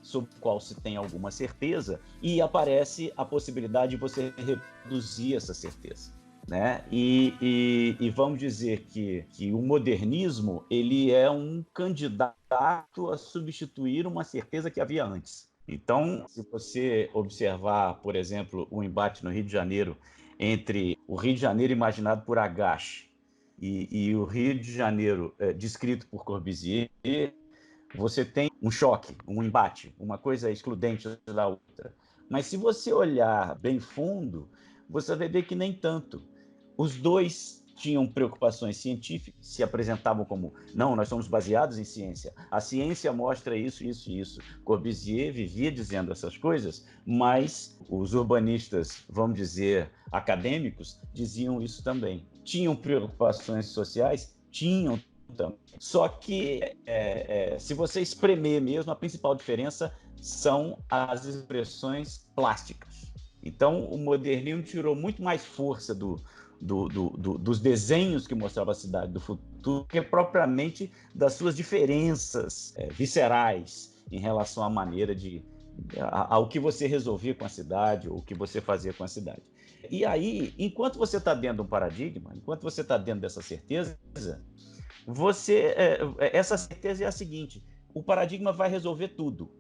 sobre o qual se tem alguma certeza, e aparece a possibilidade de você reduzir essa certeza. Né? E vamos dizer que o modernismo ele é um candidato a substituir uma certeza que havia antes. Então, se você observar, por exemplo, o embate no Rio de Janeiro entre o Rio de Janeiro imaginado por Agache e o Rio de Janeiro descrito por Corbusier, você tem um choque, um embate, uma coisa excludente da outra. Mas se você olhar bem fundo, você vai ver que nem tanto. Os dois tinham preocupações científicas, se apresentavam como, não, nós somos baseados em ciência. A ciência mostra isso, isso e isso. Corbusier vivia dizendo essas coisas, mas os urbanistas, vamos dizer, acadêmicos, diziam isso também. Tinham preocupações sociais? Tinham também. Só que, se você espremer mesmo, a principal diferença são as expressões plásticas. Então, o modernismo tirou muito mais força dos desenhos que mostravam a cidade do futuro, que propriamente das suas diferenças viscerais em relação à maneira ao que você resolvia com a cidade, ou o que você fazia com a cidade. E aí, enquanto você está dentro de um paradigma, enquanto você está dentro dessa certeza, essa certeza é a seguinte: o paradigma vai resolver tudo.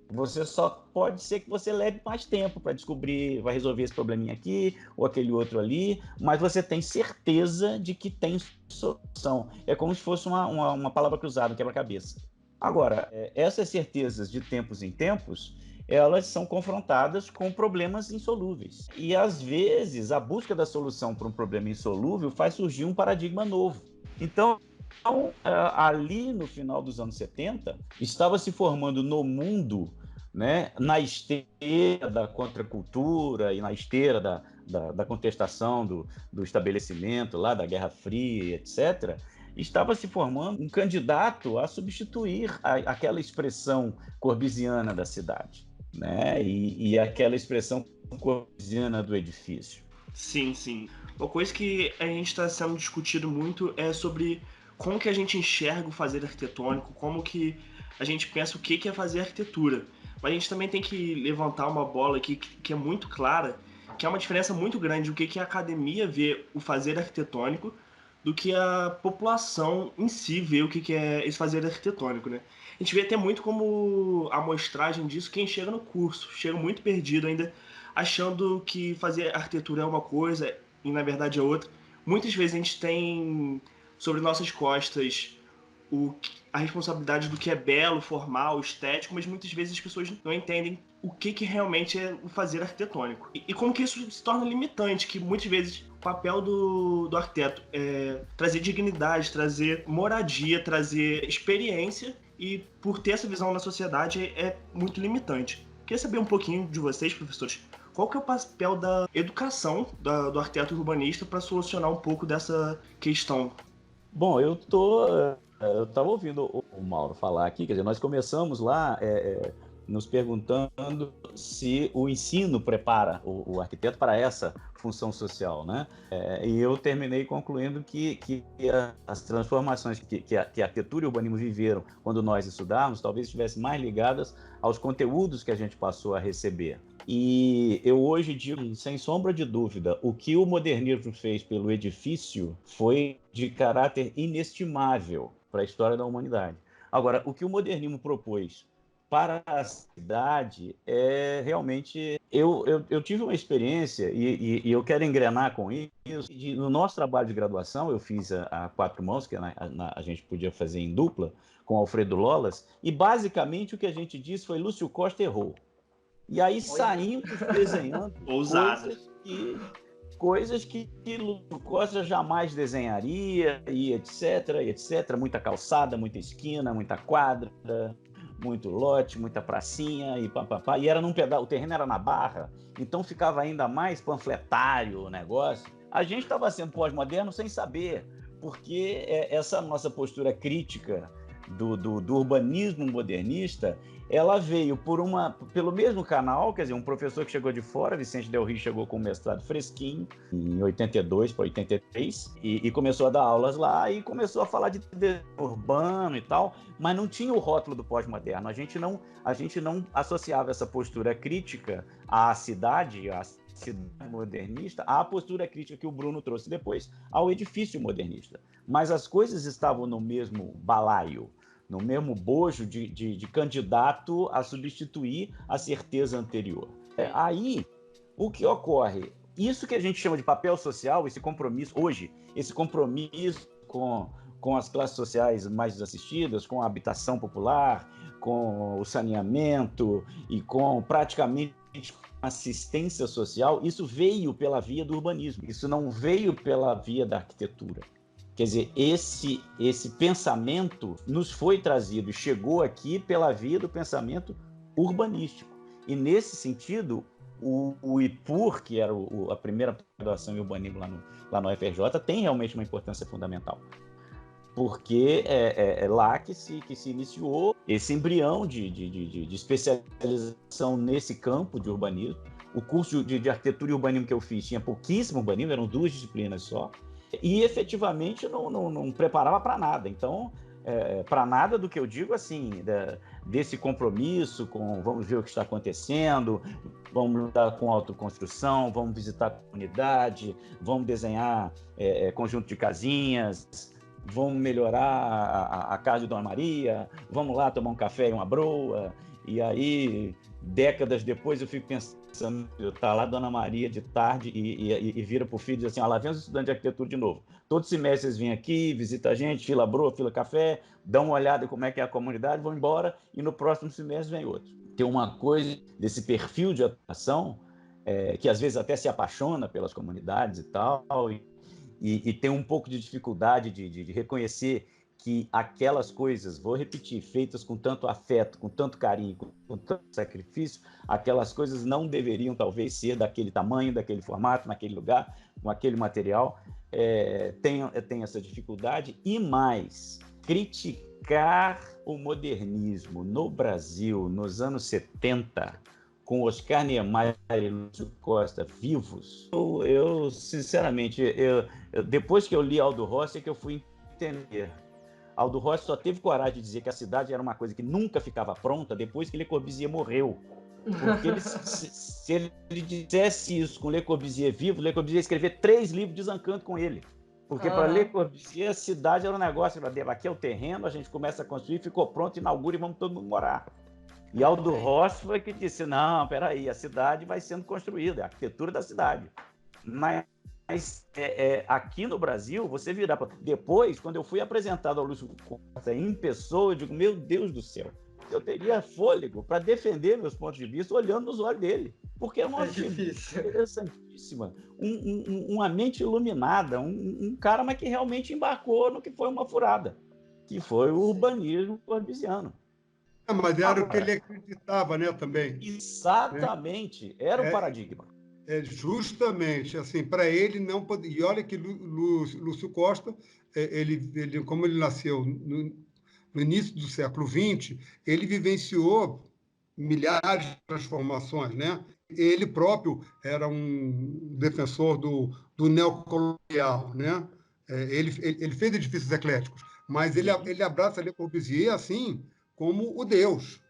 Você só pode ser que você leve mais tempo para descobrir, vai resolver esse probleminha aqui ou aquele outro ali, mas você tem certeza de que tem solução. É como se fosse uma palavra cruzada, um quebra-cabeça. Agora, essas certezas de tempos em tempos, elas são confrontadas com problemas insolúveis. E, às vezes, a busca da solução para um problema insolúvel faz surgir um paradigma novo. Então, ali no final dos anos 70, estava se formando no mundo, né, na esteira da contracultura e na esteira da contestação do estabelecimento, lá da Guerra Fria, etc., estava se formando um candidato a substituir aquela expressão corbusiana da cidade, né, e aquela expressão corbusiana do edifício.
Sim, sim. Uma coisa que a gente está sendo discutido muito é sobre como que a gente enxerga o fazer arquitetônico, como que a gente pensa o que é fazer arquitetura. Mas a gente também tem que levantar uma bola aqui que é muito clara, que é uma diferença muito grande do que a academia vê o fazer arquitetônico do que a população em si vê o que é esse fazer arquitetônico, né? A gente vê até muito como amostragem disso quem chega no curso, chega muito perdido ainda, achando que fazer arquitetura é uma coisa e na verdade é outra. Muitas vezes a gente tem sobre nossas costas a responsabilidade do que é belo, formal, estético, mas muitas vezes as pessoas não entendem o que realmente é o fazer arquitetônico. E como que isso se torna limitante, que muitas vezes o papel do arquiteto é trazer dignidade, trazer moradia, trazer experiência, e por ter essa visão na sociedade é muito limitante. Queria saber um pouquinho de vocês, professores, qual que é o papel da educação do arquiteto urbanista para solucionar um pouco dessa questão?
Bom, eu estava ouvindo o Mauro falar aqui, quer dizer, nós começamos lá nos perguntando se o ensino prepara o arquiteto para essa função social, né? E eu terminei concluindo que as transformações que a arquitetura e o urbanismo viveram quando nós estudávamos talvez estivessem mais ligadas aos conteúdos que a gente passou a receber. E eu hoje digo, sem sombra de dúvida, o que o modernismo fez pelo edifício foi de caráter inestimável para a história da humanidade. Agora, o que o modernismo propôs para a cidade é realmente... Eu tive uma experiência, e eu quero engrenar com isso, no nosso trabalho de graduação, eu fiz a quatro mãos, que a gente podia fazer em dupla, com Alfredo Lolas, e basicamente o que a gente disse foi Lúcio Costa errou. E aí saímos desenhando
Ousado.
coisas que coisas que Lúcio Costa jamais desenharia, e etc, e etc. Muita calçada, muita esquina, muita quadra, muito lote, muita pracinha e papapá. E era num pedal, o terreno era na Barra, então ficava ainda mais panfletário o negócio. A gente estava sendo pós-moderno sem saber, porque essa nossa postura crítica do urbanismo modernista, ela veio pelo mesmo canal, quer dizer, um professor que chegou de fora, Vicente Del Rio, chegou com um mestrado fresquinho, em 82 para 83, e começou a dar aulas lá, e começou a falar de urbano e tal, mas não tinha o rótulo do pós-moderno. A gente não associava essa postura crítica à cidade modernista, à postura crítica que o Bruno trouxe depois, ao edifício modernista. Mas as coisas estavam no mesmo balaio, no mesmo bojo de candidato a substituir a certeza anterior. Aí, o que ocorre? Isso que a gente chama de papel social, esse compromisso, hoje, esse compromisso com as classes sociais mais desassistidas, com a habitação popular, com o saneamento e com praticamente assistência social, isso veio pela via do urbanismo, isso não veio pela via da arquitetura. Quer dizer, esse pensamento nos foi trazido e chegou aqui pela via do pensamento urbanístico. E, nesse sentido, o IPUR, que era a primeira graduação em urbanismo lá no UFRJ, tem realmente uma importância fundamental. Porque é lá que se iniciou esse embrião de especialização nesse campo de urbanismo. O curso de arquitetura e urbanismo que eu fiz tinha pouquíssimo urbanismo, eram 2 disciplinas só, e efetivamente não preparava para nada. Então, para nada do que eu digo, assim, desse compromisso com vamos ver o que está acontecendo, vamos lidar com autoconstrução, vamos visitar a comunidade, vamos desenhar conjunto de casinhas, vamos melhorar a casa de Dona Maria, vamos lá tomar um café e uma broa. E aí, décadas depois, eu fico pensando, tá lá Dona Maria de tarde e vira pro filho e diz assim, lá vem os estudantes de arquitetura de novo. Todos os semestres vêm aqui, visita a gente, fila broa, fila café, dão uma olhada em como é que é a comunidade, vão embora, e no próximo semestre vem outro. Tem uma coisa desse perfil de atuação, que às vezes até se apaixona pelas comunidades e tal, e tem um pouco de dificuldade de reconhecer que aquelas coisas, vou repetir, feitas com tanto afeto, com tanto carinho, com tanto sacrifício, aquelas coisas não deveriam talvez ser daquele tamanho, daquele formato, naquele lugar, com aquele material. Tem essa dificuldade. E mais, criticar o modernismo no Brasil nos anos 70, com Oscar Niemeyer e Lúcio Costa vivos, eu sinceramente, depois que eu li Aldo Rossi, é que eu fui entender. Aldo Rossi só teve coragem de dizer que a cidade era uma coisa que nunca ficava pronta depois que Le Corbusier morreu. Porque se ele dissesse isso com Le Corbusier vivo, Le Corbusier ia escrever 3 livros desencanto com ele. Porque para Le Corbusier a cidade era um negócio, aqui é o terreno, a gente começa a construir, ficou pronto, inaugura e vamos todo mundo morar. E Aldo Rossi foi que disse, não, peraí, a cidade vai sendo construída, é a arquitetura da cidade. Mas aqui no Brasil, você virar para... Depois, quando eu fui apresentado ao Lúcio Costa em pessoa, eu digo, meu Deus do céu, eu teria fôlego para defender meus pontos de vista olhando nos olhos dele. Porque é uma figura interessantíssima, uma mente iluminada, um cara mas que realmente embarcou no que foi uma furada, que foi o urbanismo corbusiano.
Mas era o que ele acreditava, né, também.
Exatamente, era o paradigma.
Justamente, assim, para ele não poder... E olha que Lúcio Costa, como ele nasceu no início do século XX, ele vivenciou milhares de transformações, né? Ele próprio era um defensor do neocolonial, né? Ele fez edifícios ecléticos, mas ele abraça Le Corbusier assim como o Deus.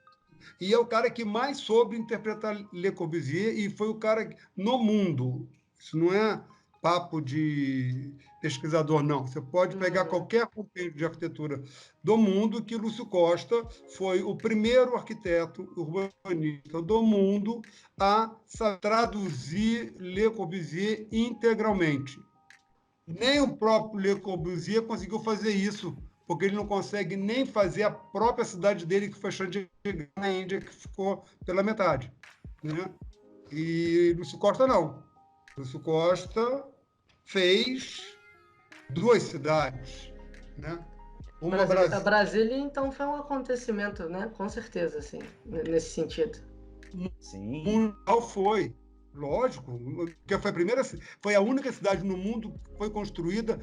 E é o cara que mais soube interpretar Le Corbusier e foi o cara no mundo. Isso não é papo de pesquisador, não. Você pode pegar qualquer compêndio de arquitetura do mundo que Lúcio Costa foi o primeiro arquiteto urbanista do mundo a traduzir Le Corbusier integralmente. Nem o próprio Le Corbusier conseguiu fazer isso, porque ele não consegue nem fazer a própria cidade dele, que foi Chandigarh, na Índia, que ficou pela metade, né? E Lúcio Costa não. Lúcio Costa fez 2 cidades, né? Uma
Brasília, então, foi um acontecimento, né? Com certeza, assim, nesse sentido.
Sim.
Mundial foi, lógico, porque foi a única cidade no mundo que foi construída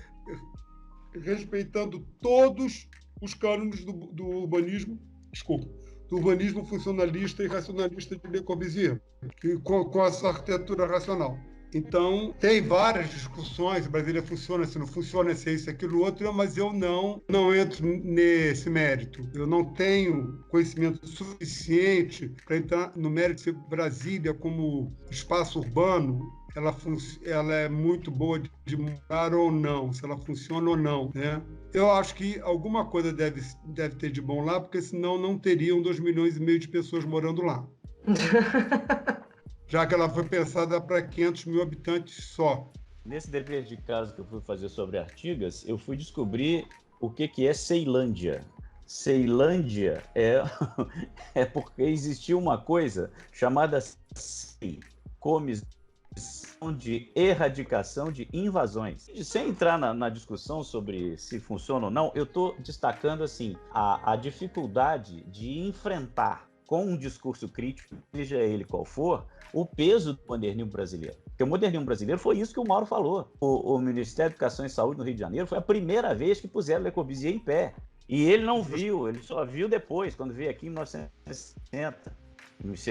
respeitando todos os cânones do urbanismo, do urbanismo funcionalista e racionalista de Le Corbusier, com essa arquitetura racional. Então, tem várias discussões, Brasília funciona, se não funciona, se é isso, aquilo, outro, mas eu não entro nesse mérito. Eu não tenho conhecimento suficiente para entrar no mérito de Brasília como espaço urbano. Ela é muito boa de morar ou não, se ela funciona ou não, né? Eu acho que alguma coisa deve ter de bom lá, porque senão não teriam 2,5 milhões de pessoas morando lá. Já que ela foi pensada para 500 mil habitantes só.
Nesse dever de casa que eu fui fazer sobre Artigas, eu fui descobrir o que é Ceilândia. Ceilândia é porque existia uma coisa chamada Comissão de Erradicação de Invasões. Sem entrar na discussão sobre se funciona ou não, eu estou destacando assim, a dificuldade de enfrentar com um discurso crítico, seja ele qual for, o peso do modernismo brasileiro. Porque o modernismo brasileiro foi isso que o Mauro falou. O Ministério da Educação e Saúde no Rio de Janeiro foi a primeira vez que puseram Le Corbusier em pé. E ele não viu, ele só viu depois, quando veio aqui em 1960,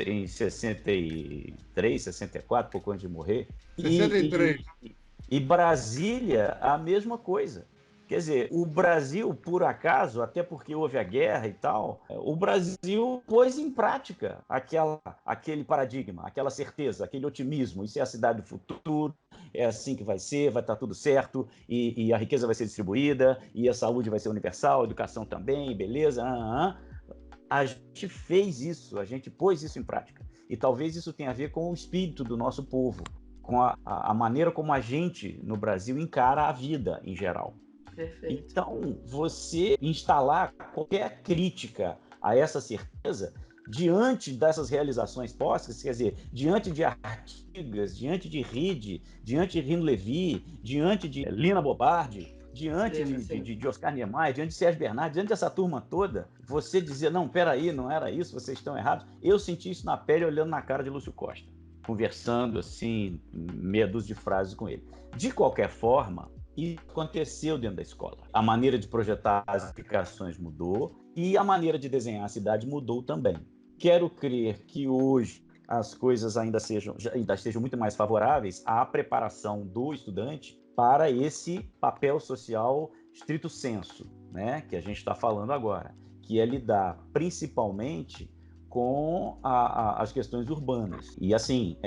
em 63, 64, pouco antes de morrer.
63.
E Brasília, a mesma coisa. Quer dizer, o Brasil, por acaso, até porque houve a guerra e tal, o Brasil pôs em prática aquele paradigma, aquela certeza, aquele otimismo. Isso é a cidade do futuro, é assim que vai ser, vai estar tudo certo, e a riqueza vai ser distribuída, e a saúde vai ser universal, a educação também, beleza. A gente fez isso, a gente pôs isso em prática. E talvez isso tenha a ver com o espírito do nosso povo, com a maneira como a gente, no Brasil, encara a vida em geral.
Perfeito.
Então, você instalar qualquer crítica a essa certeza diante dessas realizações postas, quer dizer, diante de Artigas, diante de Ride, diante de Rino Levi, diante de Lina Bobardi, diante de Oscar Niemeyer, diante de Sérgio Bernardes, diante dessa turma toda, você dizer, não, peraí, não era isso, vocês estão errados. Eu senti isso na pele olhando na cara de Lúcio Costa, conversando assim, meia dúzia de frases com ele. De qualquer forma, isso aconteceu dentro da escola. A maneira de projetar as aplicações mudou e a maneira de desenhar a cidade mudou também. Quero crer que hoje as coisas ainda estejam muito mais favoráveis à preparação do estudante para esse papel social stricto sensu, né, que a gente está falando agora, que é lidar principalmente com as questões urbanas. E, assim,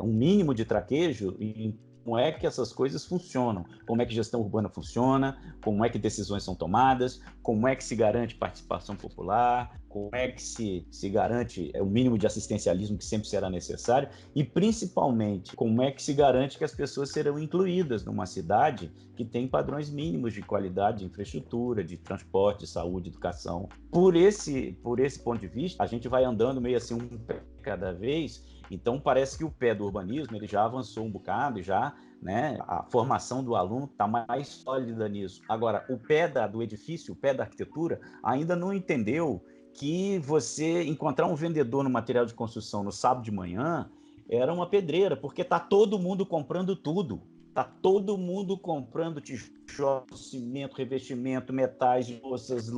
um mínimo de traquejo em como é que essas coisas funcionam, como é que gestão urbana funciona, como é que decisões são tomadas, como é que se garante participação popular, como é que se garante o mínimo de assistencialismo que sempre será necessário e, principalmente, como é que se garante que as pessoas serão incluídas numa cidade que tem padrões mínimos de qualidade de infraestrutura, de transporte, de saúde, educação. Por esse ponto de vista, a gente vai andando meio assim um pé cada vez. Então, parece que o pé do urbanismo ele já avançou um bocado, já, né, a formação do aluno está mais sólida nisso. Agora, o pé do edifício, o pé da arquitetura, ainda não entendeu que você encontrar um vendedor no material de construção no sábado de manhã era uma pedreira, porque está todo mundo comprando tudo. Está todo mundo comprando tijolos, cimento, revestimento, metais, louças,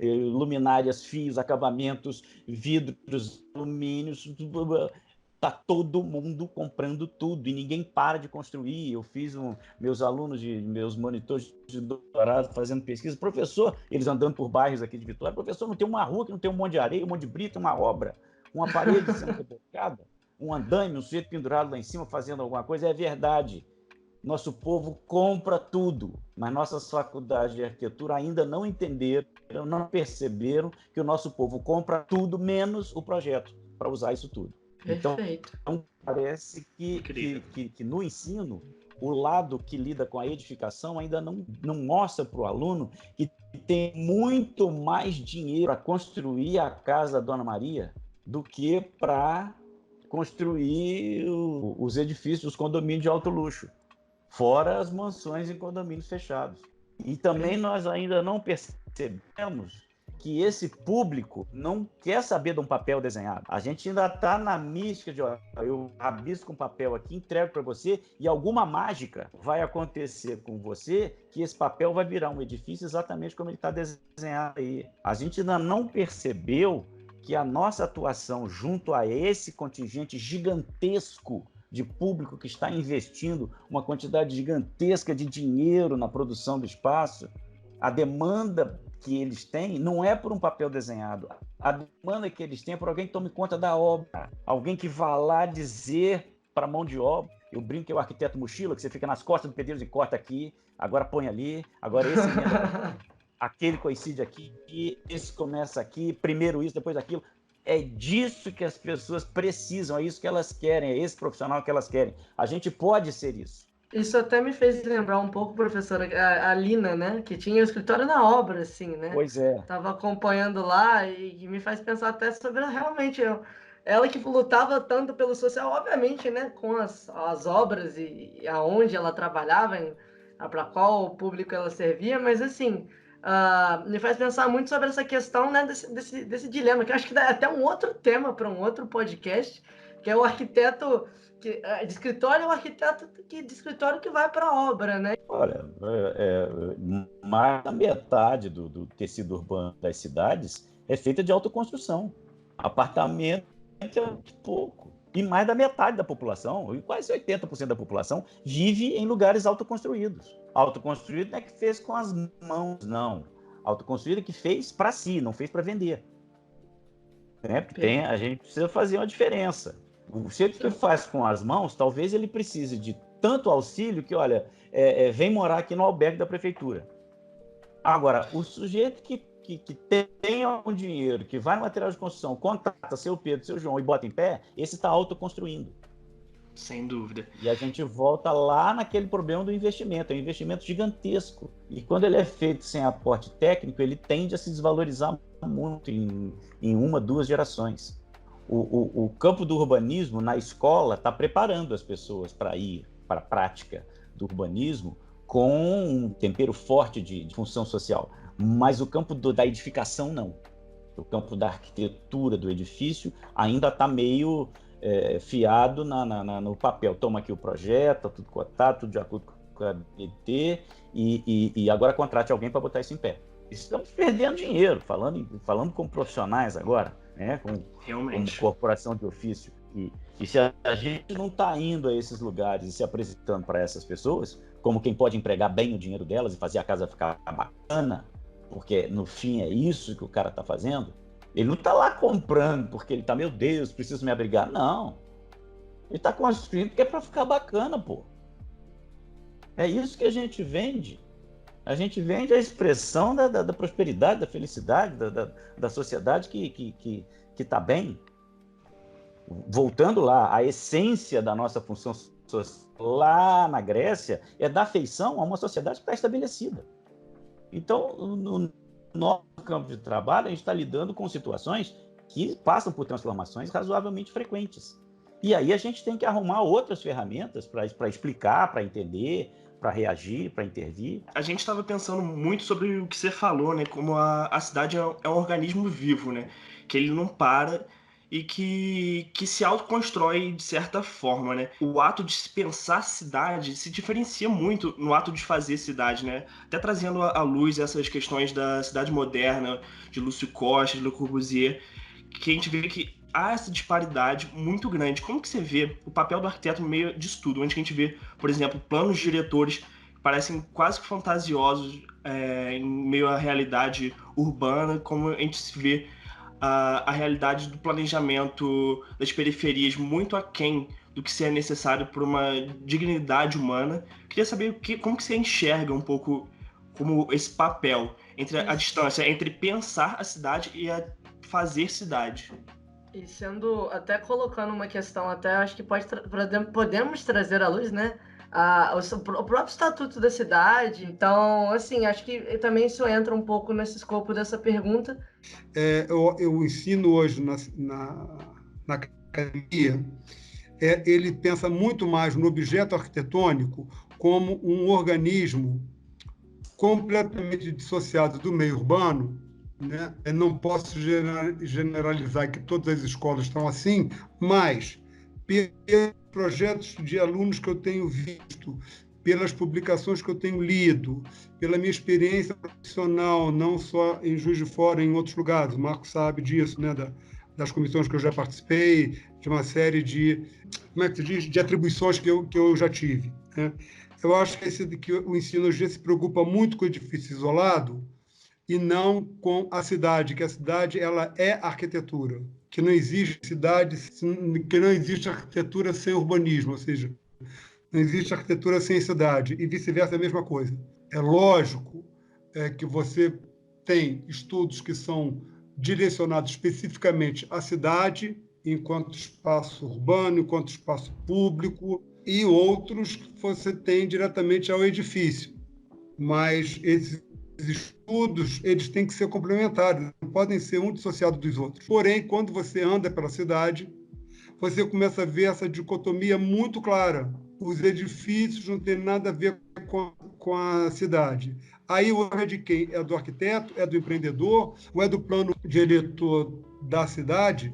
luminárias, fios, acabamentos, vidros, alumínios. Está todo mundo comprando tudo e ninguém para de construir. Eu fiz meus alunos, meus monitores de doutorado fazendo pesquisa. Professor, eles andando por bairros aqui de Vitória. Professor, não tem uma rua que não tem um monte de areia, um monte de brita, uma obra, uma parede sendo rebocada, um andaime, um sujeito pendurado lá em cima fazendo alguma coisa. É verdade. Nosso povo compra tudo, mas nossas faculdades de arquitetura ainda não entenderam, não perceberam que o nosso povo compra tudo menos o projeto para usar isso tudo.
Perfeito.
Então parece que no ensino, o lado que lida com a edificação ainda não mostra para o aluno que tem muito mais dinheiro para construir a casa da Dona Maria do que para construir os edifícios, os condomínios de alto luxo, fora as mansões em condomínios fechados. E também nós ainda não percebemos que esse público não quer saber de um papel desenhado. A gente ainda está na mística de, ó, eu rabisco um papel aqui, entrego para você e alguma mágica vai acontecer com você que esse papel vai virar um edifício exatamente como ele está desenhado aí. A gente ainda não percebeu que a nossa atuação junto a esse contingente gigantesco de público que está investindo uma quantidade gigantesca de dinheiro na produção do espaço, a demanda que eles têm não é por um papel desenhado. A demanda que eles têm é por alguém que tome conta da obra, alguém que vá lá dizer para a mão de obra. Eu brinco que é o arquiteto mochila, que você fica nas costas do pedreiro e corta aqui, agora põe ali, agora esse aquele coincide aqui, esse começa aqui, primeiro isso, depois aquilo. É disso que as pessoas precisam, é isso que elas querem, é esse profissional que elas querem. A gente pode ser isso.
Isso até me fez lembrar um pouco, professora, a Lina, né? Que tinha o escritório na obra, assim, né?
Pois é.
Tava acompanhando lá e me faz pensar até sobre realmente ela que lutava tanto pelo social, obviamente, né? Com as obras e aonde ela trabalhava, para qual público ela servia, mas assim, me faz pensar muito sobre essa questão, né? Desse dilema, que eu acho que dá até um outro tema para um outro podcast, que é o arquiteto de escritório é o arquiteto de escritório que vai para a obra, né?
Olha, mais da metade do tecido urbano das cidades é feita de autoconstrução. Apartamento é muito pouco. E mais da metade da população, e quase 80% da população, vive em lugares autoconstruídos. Autoconstruído não é que fez com as mãos, não. Autoconstruído é que fez para si, não fez para vender. A gente precisa fazer uma diferença. O sujeito que faz com as mãos, talvez ele precise de tanto auxílio que, olha, vem morar aqui no albergue da prefeitura. Agora, o sujeito que tem algum dinheiro, que vai no material de construção, contrata seu Pedro, seu João e bota em pé, esse está autoconstruindo.
Sem dúvida.
E a gente volta lá naquele problema do investimento. É um investimento gigantesco. E quando ele é feito sem aporte técnico, ele tende a se desvalorizar muito em 1, 2 gerações. O campo do urbanismo na escola está preparando as pessoas para ir para a prática do urbanismo com um tempero forte de função social. Mas o campo da edificação, não. O campo da arquitetura do edifício ainda está meio fiado no papel. Toma aqui o projeto, tá tudo cotado, tudo de acordo com a BT, e agora contrate alguém para botar isso em pé. Estamos perdendo dinheiro, falando como profissionais agora, né? Como corporação de ofício. E se a gente não está indo a esses lugares e se apresentando para essas pessoas, como quem pode empregar bem o dinheiro delas e fazer a casa ficar bacana, porque no fim é isso que o cara está fazendo, ele não está lá comprando porque ele está, meu Deus, preciso me abrigar. Não. Ele está construindo porque é para ficar bacana, pô. É isso que a gente vende. A gente vende a expressão da prosperidade, da felicidade, da sociedade que está bem. Voltando lá, a essência da nossa função social lá na Grécia é dar afeição a uma sociedade pré-estabelecida. Então, no nosso campo de trabalho, a gente está lidando com situações que passam por transformações razoavelmente frequentes. E aí a gente tem que arrumar outras ferramentas para explicar, para entender, para reagir, para intervir.
A gente estava pensando muito sobre o que você falou, né? Como a cidade é um organismo vivo, né? Que ele não para e que se autoconstrói de certa forma, né? O ato de se pensar cidade se diferencia muito no ato de fazer cidade, né? Até trazendo à luz essas questões da cidade moderna, de Lúcio Costa, de Le Corbusier, que a gente vê que há essa disparidade muito grande. Como que você vê o papel do arquiteto no meio disso tudo? Onde a gente vê, por exemplo, planos diretores que parecem quase que fantasiosos em meio à realidade urbana, como a gente se vê a realidade do planejamento das periferias muito aquém do que é necessário para uma dignidade humana. Queria saber como que você enxerga um pouco como esse papel, entre a distância entre pensar a cidade e a fazer cidade.
E sendo, até colocando uma questão, até acho que podemos trazer à luz, né? O próprio estatuto da cidade. Então, assim, acho que também isso entra um pouco nesse escopo dessa pergunta.
Eu ensino hoje na academia, ele pensa muito mais no objeto arquitetônico como um organismo completamente dissociado do meio urbano, né? Eu não posso generalizar que todas as escolas estão assim, mas pelos projetos de alunos que eu tenho visto, pelas publicações que eu tenho lido, pela minha experiência profissional, não só em Juiz de Fora, em outros lugares, o Marco sabe disso, né? Das comissões que eu já participei, de uma série de, como é que se diz, de atribuições que eu já tive, né? Eu acho que o ensino hoje se preocupa muito com o edifício isolado e não com a cidade, que a cidade ela é arquitetura, que não existe cidade, que não existe arquitetura sem urbanismo, ou seja, não existe arquitetura sem cidade, e vice-versa é a mesma coisa. É lógico que você tem estudos que são direcionados especificamente à cidade, enquanto espaço urbano, enquanto espaço público, e outros que você tem diretamente ao edifício. Mas esses estudos eles têm que ser complementares, não podem ser um dissociado dos outros. Porém, quando você anda pela cidade, você começa a ver essa dicotomia muito clara. Os edifícios não têm nada a ver com a cidade. Aí o erro é de quem? É do arquiteto? É do empreendedor? Ou é do plano diretor da cidade,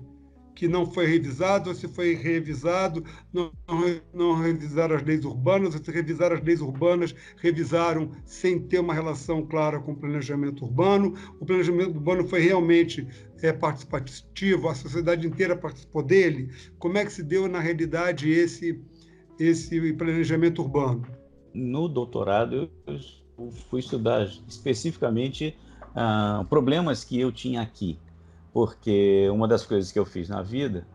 que não foi revisado, ou se foi revisado, não revisaram as leis urbanas, ou se revisaram as leis urbanas, revisaram sem ter uma relação clara com o planejamento urbano. O planejamento urbano foi realmente participativo, a sociedade inteira participou dele. Como é que se deu, na realidade, esse planejamento urbano?
No doutorado, eu fui estudar especificamente problemas que eu tinha aqui. Porque uma das coisas que eu fiz na vida,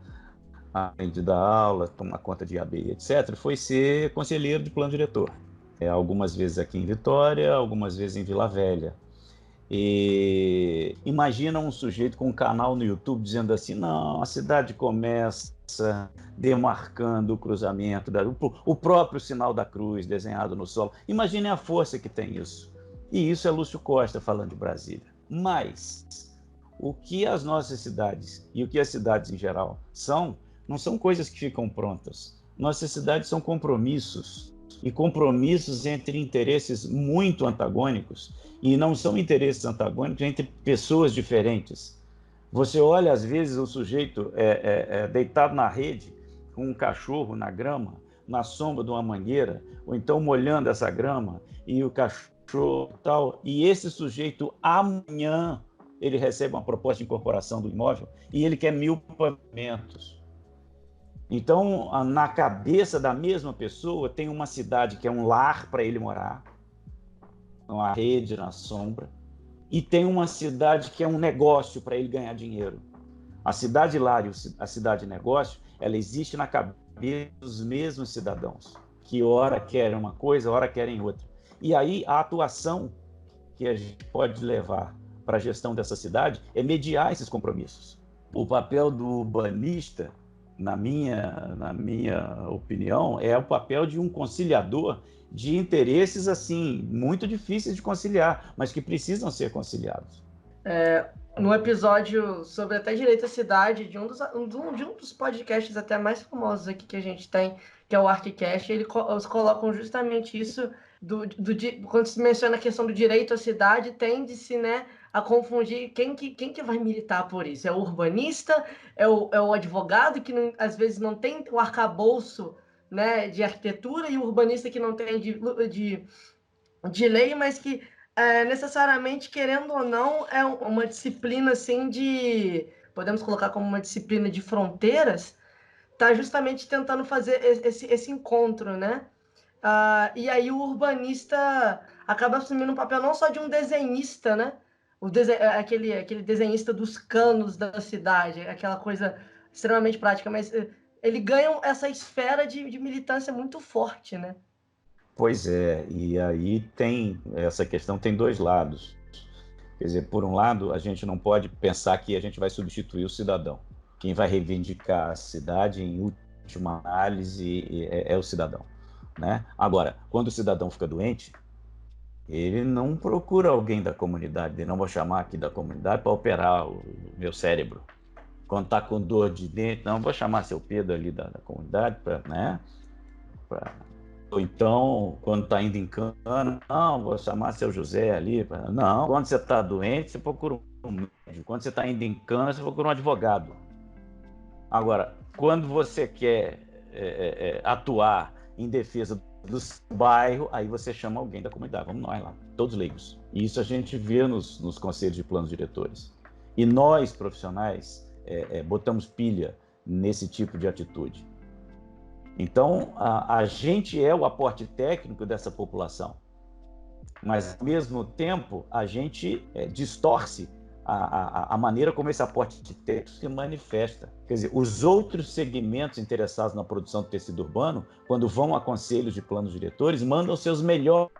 além de dar aula, tomar conta de IAB, etc., foi ser conselheiro de plano diretor. Algumas vezes aqui em Vitória, algumas vezes em Vila Velha. E imagina um sujeito com um canal no YouTube dizendo assim, não, a cidade começa demarcando o cruzamento, o próprio sinal da cruz desenhado no solo. Imagine a força que tem isso. E isso é Lúcio Costa falando de Brasília. Mas o que as nossas cidades e o que as cidades em geral não são coisas que ficam prontas. Nossas cidades são compromissos, e compromissos entre interesses muito antagônicos, e não são interesses antagônicos entre pessoas diferentes. Você olha, às vezes, o sujeito deitado na rede, com um cachorro na grama, na sombra de uma mangueira, ou então molhando essa grama, e o cachorro tal, e esse sujeito amanhã ele recebe uma proposta de incorporação do imóvel e ele quer 1.000 pavimentos. Então, na cabeça da mesma pessoa, tem uma cidade que é um lar para ele morar, uma rede na sombra, e tem uma cidade que é um negócio para ele ganhar dinheiro. A cidade lar e a cidade negócio, ela existe na cabeça dos mesmos cidadãos, que ora querem uma coisa, ora querem outra. E aí, a atuação que a gente pode levar para a gestão dessa cidade é mediar esses compromissos. O papel do urbanista, na minha opinião, é o papel de um conciliador de interesses assim muito difíceis de conciliar, mas que precisam ser conciliados.
No episódio sobre até direito à cidade, de um dos podcasts até mais famosos aqui que a gente tem, que é o ArcCast, eles colocam justamente isso, quando se menciona a questão do direito à cidade, tende-se, né, a confundir quem que vai militar por isso. É o urbanista, é o advogado que às vezes não tem o arcabouço, né, de arquitetura, e o urbanista que não tem de lei, mas que necessariamente, querendo ou não, é uma disciplina assim podemos colocar como uma disciplina de fronteiras, está justamente tentando fazer esse encontro, né? E aí o urbanista acaba assumindo um papel não só de um desenhista, né? Aquele desenhista dos canos da cidade, aquela coisa extremamente prática, mas ele ganha essa esfera de militância muito forte, né?
Pois é, e aí essa questão tem dois lados. Quer dizer, por um lado, a gente não pode pensar que a gente vai substituir o cidadão. Quem vai reivindicar a cidade, em última análise, é o cidadão, né? Agora, quando o cidadão fica doente, ele não procura alguém da comunidade, não vou chamar aqui da comunidade para operar o meu cérebro. Quando está com dor de dente, não, vou chamar seu Pedro ali da comunidade, né? Ou então, quando está indo em cana, não, vou chamar seu José ali. Não, quando você está doente, você procura um médico. Quando você está indo em cana, você procura um advogado. Agora, quando você quer atuar em defesa do seu bairro, aí você chama alguém da comunidade. Vamos nós lá, todos leigos. E isso a gente vê nos conselhos de planos diretores. E nós, profissionais, botamos pilha nesse tipo de atitude. Então, a gente é o aporte técnico dessa população, mas, ao mesmo tempo, a gente distorce a maneira como esse aporte técnico se manifesta. Quer dizer, os outros segmentos interessados na produção do tecido urbano, quando vão a conselhos de planos diretores, mandam seus melhores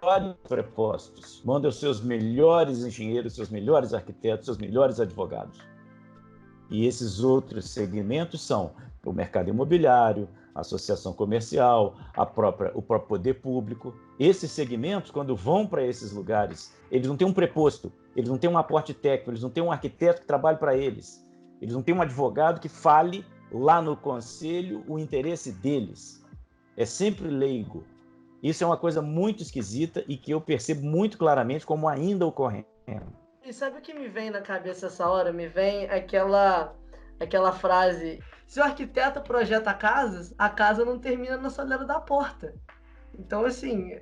prepostos, mandam seus melhores engenheiros, seus melhores arquitetos, seus melhores advogados. E esses outros segmentos são o mercado imobiliário, a associação comercial, o próprio poder público. Esses segmentos, quando vão para esses lugares, eles não têm um preposto, eles não têm um aporte técnico, eles não têm um arquiteto que trabalhe para eles, eles não têm um advogado que fale lá no conselho o interesse deles. É sempre leigo. Isso é uma coisa muito esquisita e que eu percebo muito claramente como ainda ocorrendo.
E sabe o que me vem na cabeça essa hora? Me vem aquela frase: se o arquiteto projeta casas, a casa não termina na soleira da porta. Então, assim,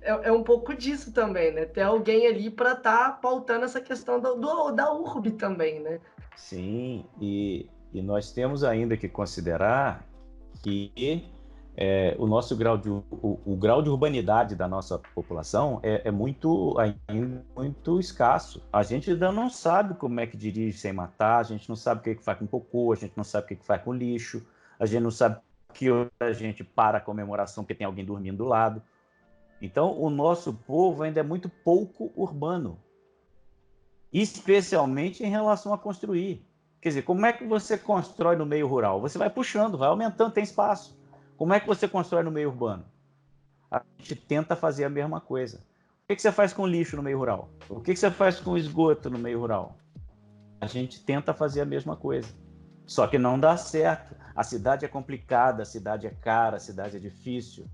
é um pouco disso também, né? Ter alguém ali para estar pautando essa questão da urbe também, né?
Sim, e nós temos ainda que considerar que o nosso grau de urbanidade da nossa população ainda muito escasso. A gente ainda não sabe como é que dirige sem matar, a gente não sabe o que faz com cocô, a gente não sabe o que faz com lixo, a gente não sabe que hora a gente para a comemoração porque tem alguém dormindo do lado. Então, o nosso povo ainda é muito pouco urbano, especialmente em relação a construir. Quer dizer, como é que você constrói no meio rural? Você vai puxando, vai aumentando, tem espaço. Como é que você constrói no meio urbano? A gente tenta fazer a mesma coisa. O que você faz com lixo no meio rural? O que você faz com esgoto no meio rural? A gente tenta fazer a mesma coisa. Só que não dá certo. A cidade é complicada, a cidade é cara, a cidade é difícil.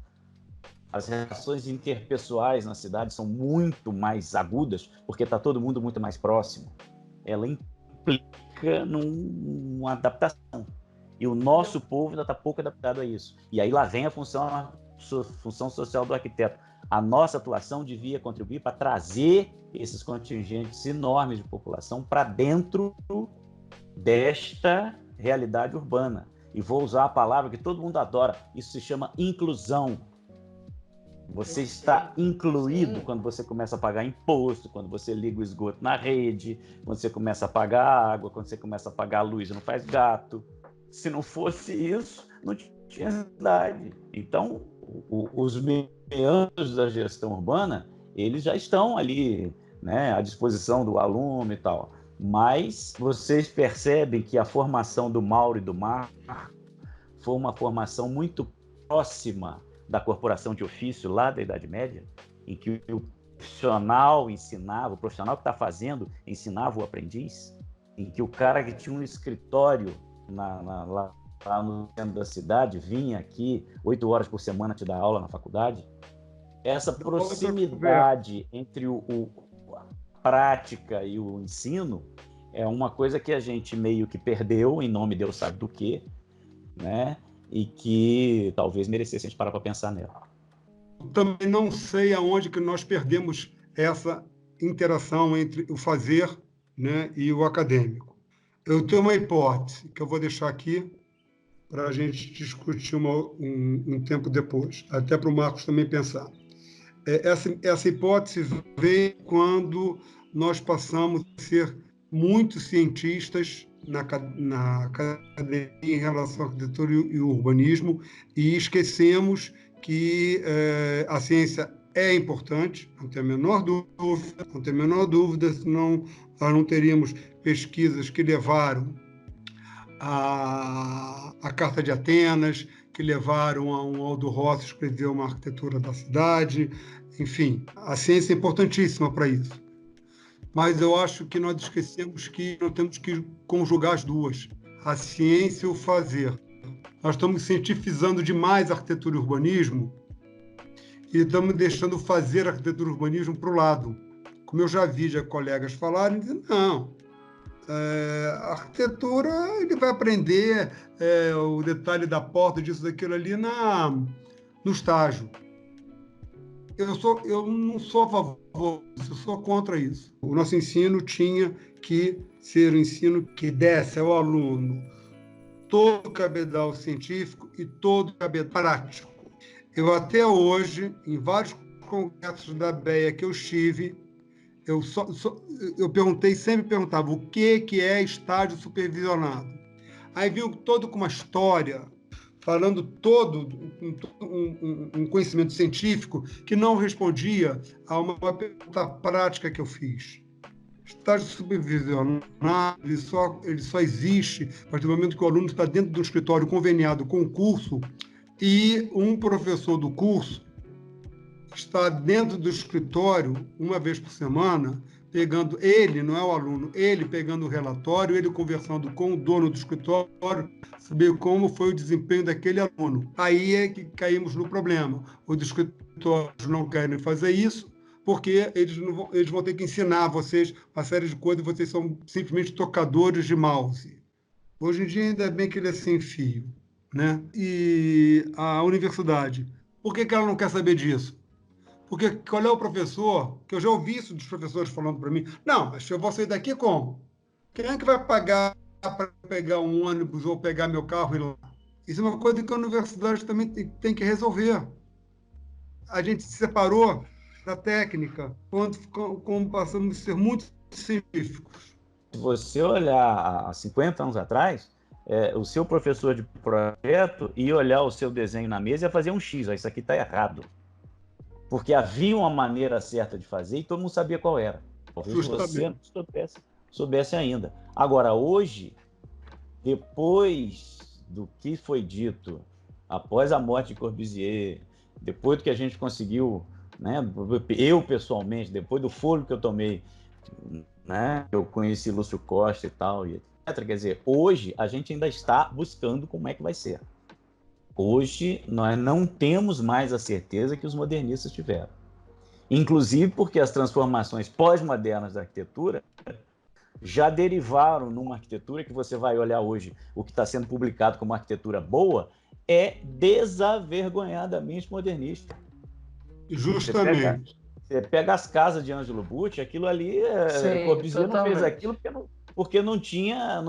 As relações interpessoais na cidade são muito mais agudas, porque está todo mundo muito mais próximo. Ela implica numa adaptação. E o nosso povo ainda está pouco adaptado a isso. E aí lá vem a função social do arquiteto. A nossa atuação devia contribuir para trazer esses contingentes enormes de população para dentro desta realidade urbana. E vou usar a palavra que todo mundo adora, isso se chama inclusão. Você está incluído quando você começa a pagar imposto, quando você liga o esgoto na rede, quando você começa a pagar água, quando você começa a pagar a luz e não faz gato. Se não fosse isso, não tinha cidade. Então, os meandros da gestão urbana, eles já estão ali, né, à disposição do aluno e tal. Mas vocês percebem que a formação do Mauro e do Marco foi uma formação muito próxima da corporação de ofício lá da Idade Média, em que o profissional ensinava, o profissional que está fazendo ensinava o aprendiz, em que o cara que tinha um escritório lá no centro da cidade vinha aqui 8 horas por semana te dar aula na faculdade. Essa proximidade entre a prática e o ensino é uma coisa que a gente meio que perdeu em nome Deus sabe do quê, né? E que talvez merecesse a gente parar para pensar nela.
Também não sei aonde que nós perdemos essa interação entre o fazer, né, e o acadêmico. Eu tenho uma hipótese que eu vou deixar aqui para a gente discutir um tempo depois, até para o Marcos também pensar. Essa hipótese veio quando nós passamos a ser muito cientistas na academia em relação à arquitetura e o urbanismo e esquecemos que a ciência é importante, não tem a menor dúvida, senão nós não teríamos pesquisas que levaram a Carta de Atenas, que levaram a um Aldo Rossi escrever uma arquitetura da cidade, enfim, a ciência é importantíssima para isso. mas eu acho que nós esquecemos que nós temos que conjugar as duas, a ciência e o fazer. Nós estamos cientificizando demais a arquitetura e o urbanismo e estamos deixando fazer arquitetura e urbanismo para o lado. Como eu já vi colegas falarem, dizem, não, a arquitetura ele vai aprender o detalhe da porta, disso, daquilo ali no estágio. Eu não sou a favor disso, eu sou contra isso. O nosso ensino tinha que ser um ensino que desse ao aluno todo o cabedal científico e todo o cabedal prático. Eu até hoje, em vários congressos da BEA que eu estive, eu sempre perguntava o que é estágio supervisionado. Aí vinha todo com uma história, falando todo um conhecimento científico que não respondia a uma pergunta prática que eu fiz. Estágio supervisionado, ele só existe a partir do momento que o aluno está dentro do escritório conveniado com o curso e um professor do curso está dentro do escritório uma vez por semana, pegando ele, não é o aluno, ele pegando o relatório, ele conversando com o dono do escritório, saber como foi o desempenho daquele aluno. Aí é que caímos no problema. Os escritórios não querem fazer isso, porque eles vão ter que ensinar vocês uma série de coisas, vocês são simplesmente tocadores de mouse. Hoje em dia, ainda bem que ele é sem fio, né? E a universidade, por que ela não quer saber disso? Porque qual é o professor, que eu já ouvi isso dos professores falando para mim, não, mas eu vou sair daqui como? Quem é que vai pagar para pegar um ônibus ou pegar meu carro e ir lá? Isso é uma coisa que a universidade também tem que resolver. A gente se separou da técnica quando passamos a ser muito científicos.
Se você olhar há 50 anos atrás, o seu professor de projeto ia olhar o seu desenho na mesa e ia fazer um X, isso aqui está errado. Porque havia uma maneira certa de fazer e todo mundo sabia qual era. Talvez você não soubesse ainda. Agora, hoje, depois do que foi dito, após a morte de Corbusier, depois do que a gente conseguiu, né, eu pessoalmente, depois do fôlego que eu tomei, né, eu conheci Lúcio Costa e tal, e etc. Quer dizer, hoje a gente ainda está buscando como é que vai ser. Hoje, nós não temos mais a certeza que os modernistas tiveram. Inclusive porque as transformações pós-modernas da arquitetura já derivaram numa arquitetura que você vai olhar hoje, o que está sendo publicado como arquitetura boa, é desavergonhadamente modernista.
Justamente.
Você pega as casas de Ângelo Bucci, aquilo ali, Corbusier não fez aquilo porque não tinha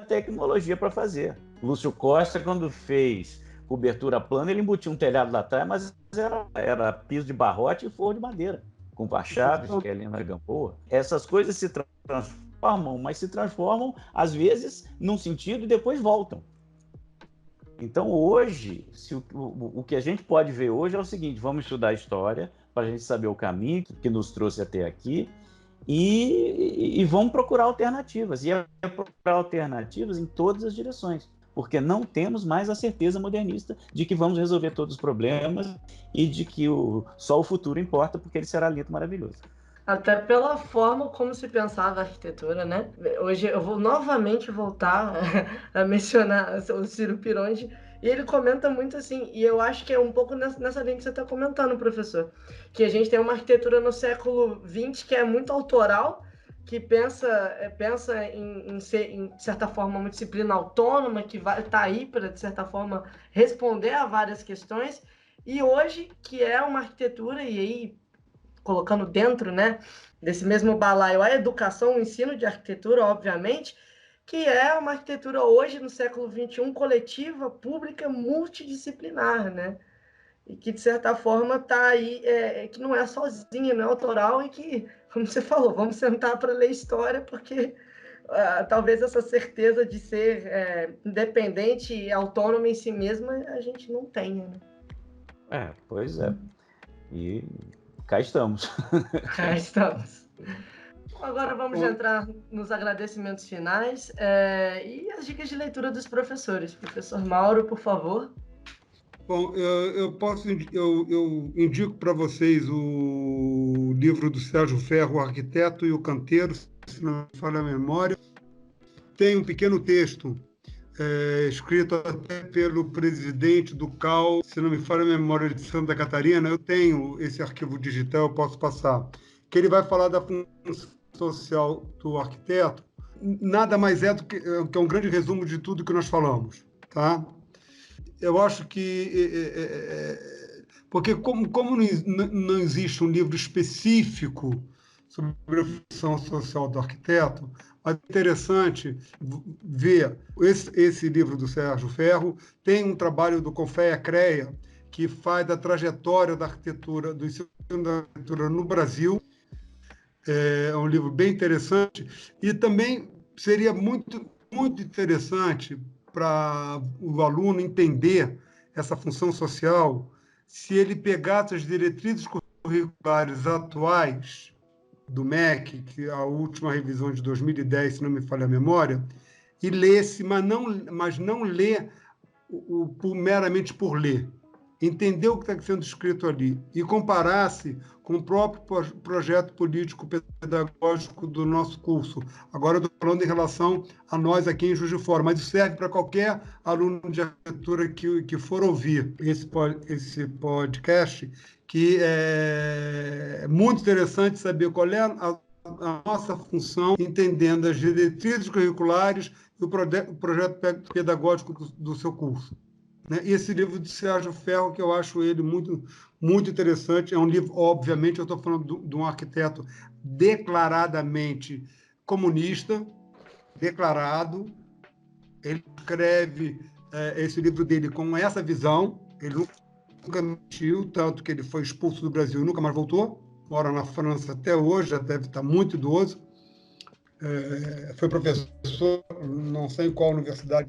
tecnologia para fazer. Lúcio Costa, quando fez cobertura plana, ele embutia um telhado lá atrás, mas era piso de barrote e forro de madeira, com chaves, que é ali na Gamboa. Essas coisas se transformam, mas se transformam, às vezes, num sentido e depois voltam. Então, hoje, o que a gente pode ver hoje é o seguinte: vamos estudar a história para a gente saber o caminho que nos trouxe até aqui e vamos procurar alternativas. E procurar alternativas em todas as direções, porque não temos mais a certeza modernista de que vamos resolver todos os problemas e de que só o futuro importa, porque ele será lindo e maravilhoso.
Até pela forma como se pensava a arquitetura, né? Hoje eu vou novamente voltar a mencionar o Ciro Pirongi, e ele comenta muito assim, e eu acho que é um pouco nessa linha que você está comentando, professor, que a gente tem uma arquitetura no século XX que é muito autoral, que pensa em ser, de certa forma, uma disciplina autônoma, que vai estar aí para, de certa forma, responder a várias questões, e hoje, que é uma arquitetura, e aí, colocando dentro, né, desse mesmo balaio a educação, o ensino de arquitetura, obviamente, que é uma arquitetura hoje, no século XXI, coletiva, pública, multidisciplinar, né? E que, de certa forma, está aí, que não é sozinha, não é autoral, e que, como você falou, vamos sentar para ler história, porque talvez essa certeza de ser independente e autônoma em si mesma a gente não tenha, né?
Pois é. E cá estamos.
Cá estamos. Agora vamos entrar nos agradecimentos finais e as dicas de leitura dos professores. Professor Mauro, por favor.
Bom, eu indico para vocês o livro do Sérgio Ferro, O Arquiteto e o Canteiro, se não me falha a memória. Tem um pequeno texto escrito até pelo presidente do CAU, se não me falha a memória, de Santa Catarina. Eu tenho esse arquivo digital, eu posso passar, que ele vai falar da função social do arquiteto. Nada mais é do que um grande resumo de tudo que nós falamos, tá? Eu acho que porque como não existe um livro específico sobre a função social do arquiteto, é interessante ver esse livro do Sérgio Ferro. Tem um trabalho do Confea CREA, que faz da trajetória da arquitetura, do ensino da arquitetura no Brasil. É um livro bem interessante, e também seria muito, muito interessante para o aluno entender essa função social se ele pegasse as diretrizes curriculares atuais do MEC, que é a última revisão de 2010, se não me falha a memória, e lesse, mas não ler meramente por ler. Entender o que está sendo escrito ali e comparasse com o próprio projeto político-pedagógico do nosso curso. Agora eu estou falando em relação a nós aqui em Juiz de Fora, mas isso serve para qualquer aluno de arquitetura que for ouvir esse podcast, que é muito interessante saber qual é a nossa função, entendendo as diretrizes curriculares e o projeto pedagógico do seu curso. E esse livro de Sérgio Ferro, que eu acho ele muito, muito interessante, é um livro, obviamente, eu estou falando de um arquiteto declaradamente comunista, declarado. Ele escreve esse livro dele com essa visão. Ele nunca mentiu, tanto que ele foi expulso do Brasil e nunca mais voltou. Mora na França até hoje, já deve estar muito idoso. Foi professor, não sei em qual universidade,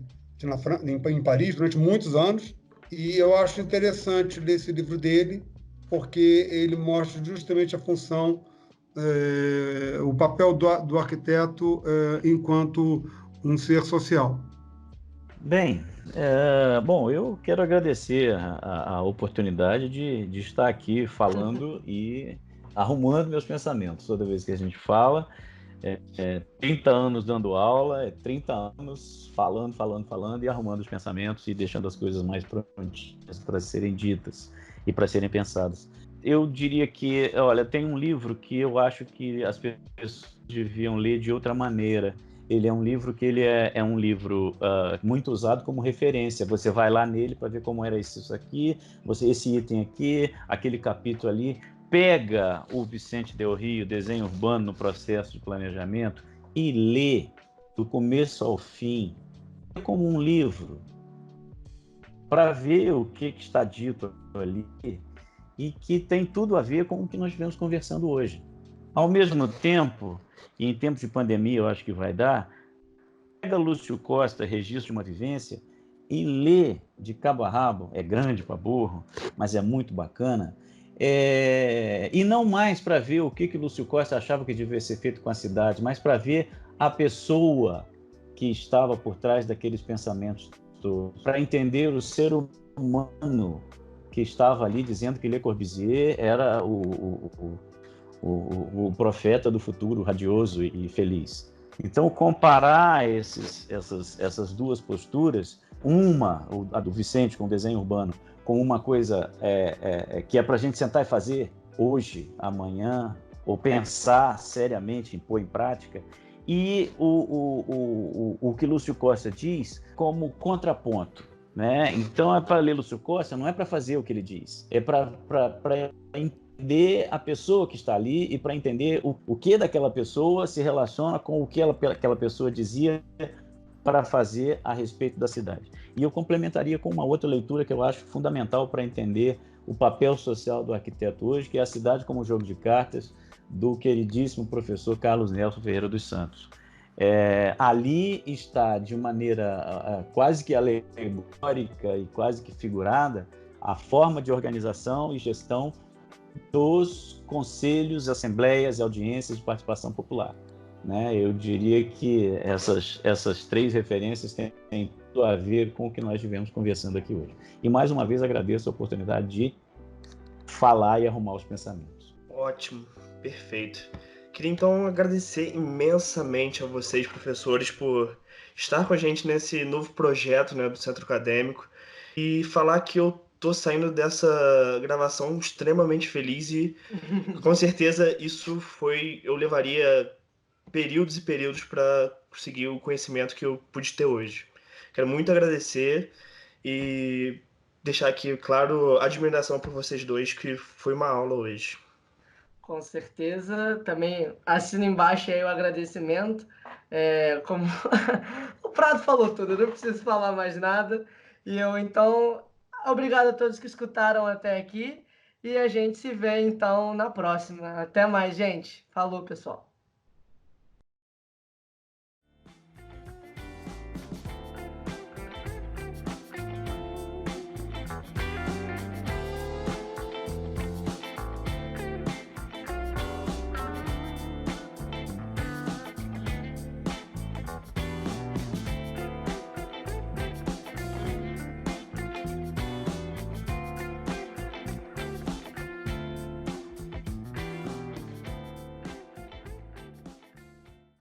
em Paris, durante muitos anos, e eu acho interessante ler esse livro dele, porque ele mostra justamente a função, o papel do arquiteto enquanto um ser social.
Bem, bom, eu quero agradecer a oportunidade de estar aqui falando e arrumando meus pensamentos. Toda vez que a gente fala, 30 anos dando aula, 30 anos falando e arrumando os pensamentos e deixando as coisas mais prontinhas para serem ditas e para serem pensadas. Eu diria que, olha, tem um livro que eu acho que as pessoas deviam ler de outra maneira. Ele é um livro que é um livro muito usado como referência. Você vai lá nele para ver como era isso aqui, esse item aqui, aquele capítulo ali. Pega o Vicente Del Rio, Desenho Urbano no Processo de Planejamento, e lê do começo ao fim, como um livro, para ver o que está dito ali e que tem tudo a ver com o que nós estivemos conversando hoje. Ao mesmo tempo, e em tempos de pandemia eu acho que vai dar, pega Lúcio Costa, Registro de uma Vivência, e lê de cabo a rabo. É grande para burro, mas é muito bacana. E não mais para ver o que Lúcio Costa achava que devia ser feito com a cidade, mas para ver a pessoa que estava por trás daqueles pensamentos todos, para entender o ser humano que estava ali dizendo que Le Corbusier era o profeta do futuro radioso e feliz. Então, comparar essas duas posturas, a do Vicente com o desenho urbano, com uma coisa que é para a gente sentar e fazer hoje, amanhã, ou pensar seriamente em pôr em prática, e o que Lúcio Costa diz como contraponto, né? Então, é para ler Lúcio Costa, não é para fazer o que ele diz, é para entender a pessoa que está ali e para entender o que daquela pessoa se relaciona com o que aquela pessoa dizia para fazer a respeito da cidade. E eu complementaria com uma outra leitura que eu acho fundamental para entender o papel social do arquiteto hoje, que é A Cidade como Jogo de Cartas, do queridíssimo professor Carlos Nelson Ferreira dos Santos. Ali está, de maneira quase que alegórica e quase que figurada, a forma de organização e gestão dos conselhos, assembleias e audiências de participação popular. Né? Eu diria que essas três referências têm a ver com o que nós estivemos conversando aqui hoje. E mais uma vez agradeço a oportunidade de falar e arrumar os pensamentos.
Ótimo, perfeito. Queria então agradecer imensamente a vocês, professores, por estar com a gente nesse novo projeto, né, do Centro Acadêmico e falar que eu tô saindo dessa gravação extremamente feliz e com certeza eu levaria períodos e períodos para conseguir o conhecimento que eu pude ter hoje. Quero muito agradecer e deixar aqui, claro, a admiração por vocês dois, que foi uma aula hoje.
Com certeza. Também assino embaixo aí o agradecimento. Como o Prado falou tudo, eu não preciso falar mais nada. E eu, então, obrigado a todos que escutaram até aqui. E a gente se vê, então, na próxima. Até mais, gente. Falou, pessoal.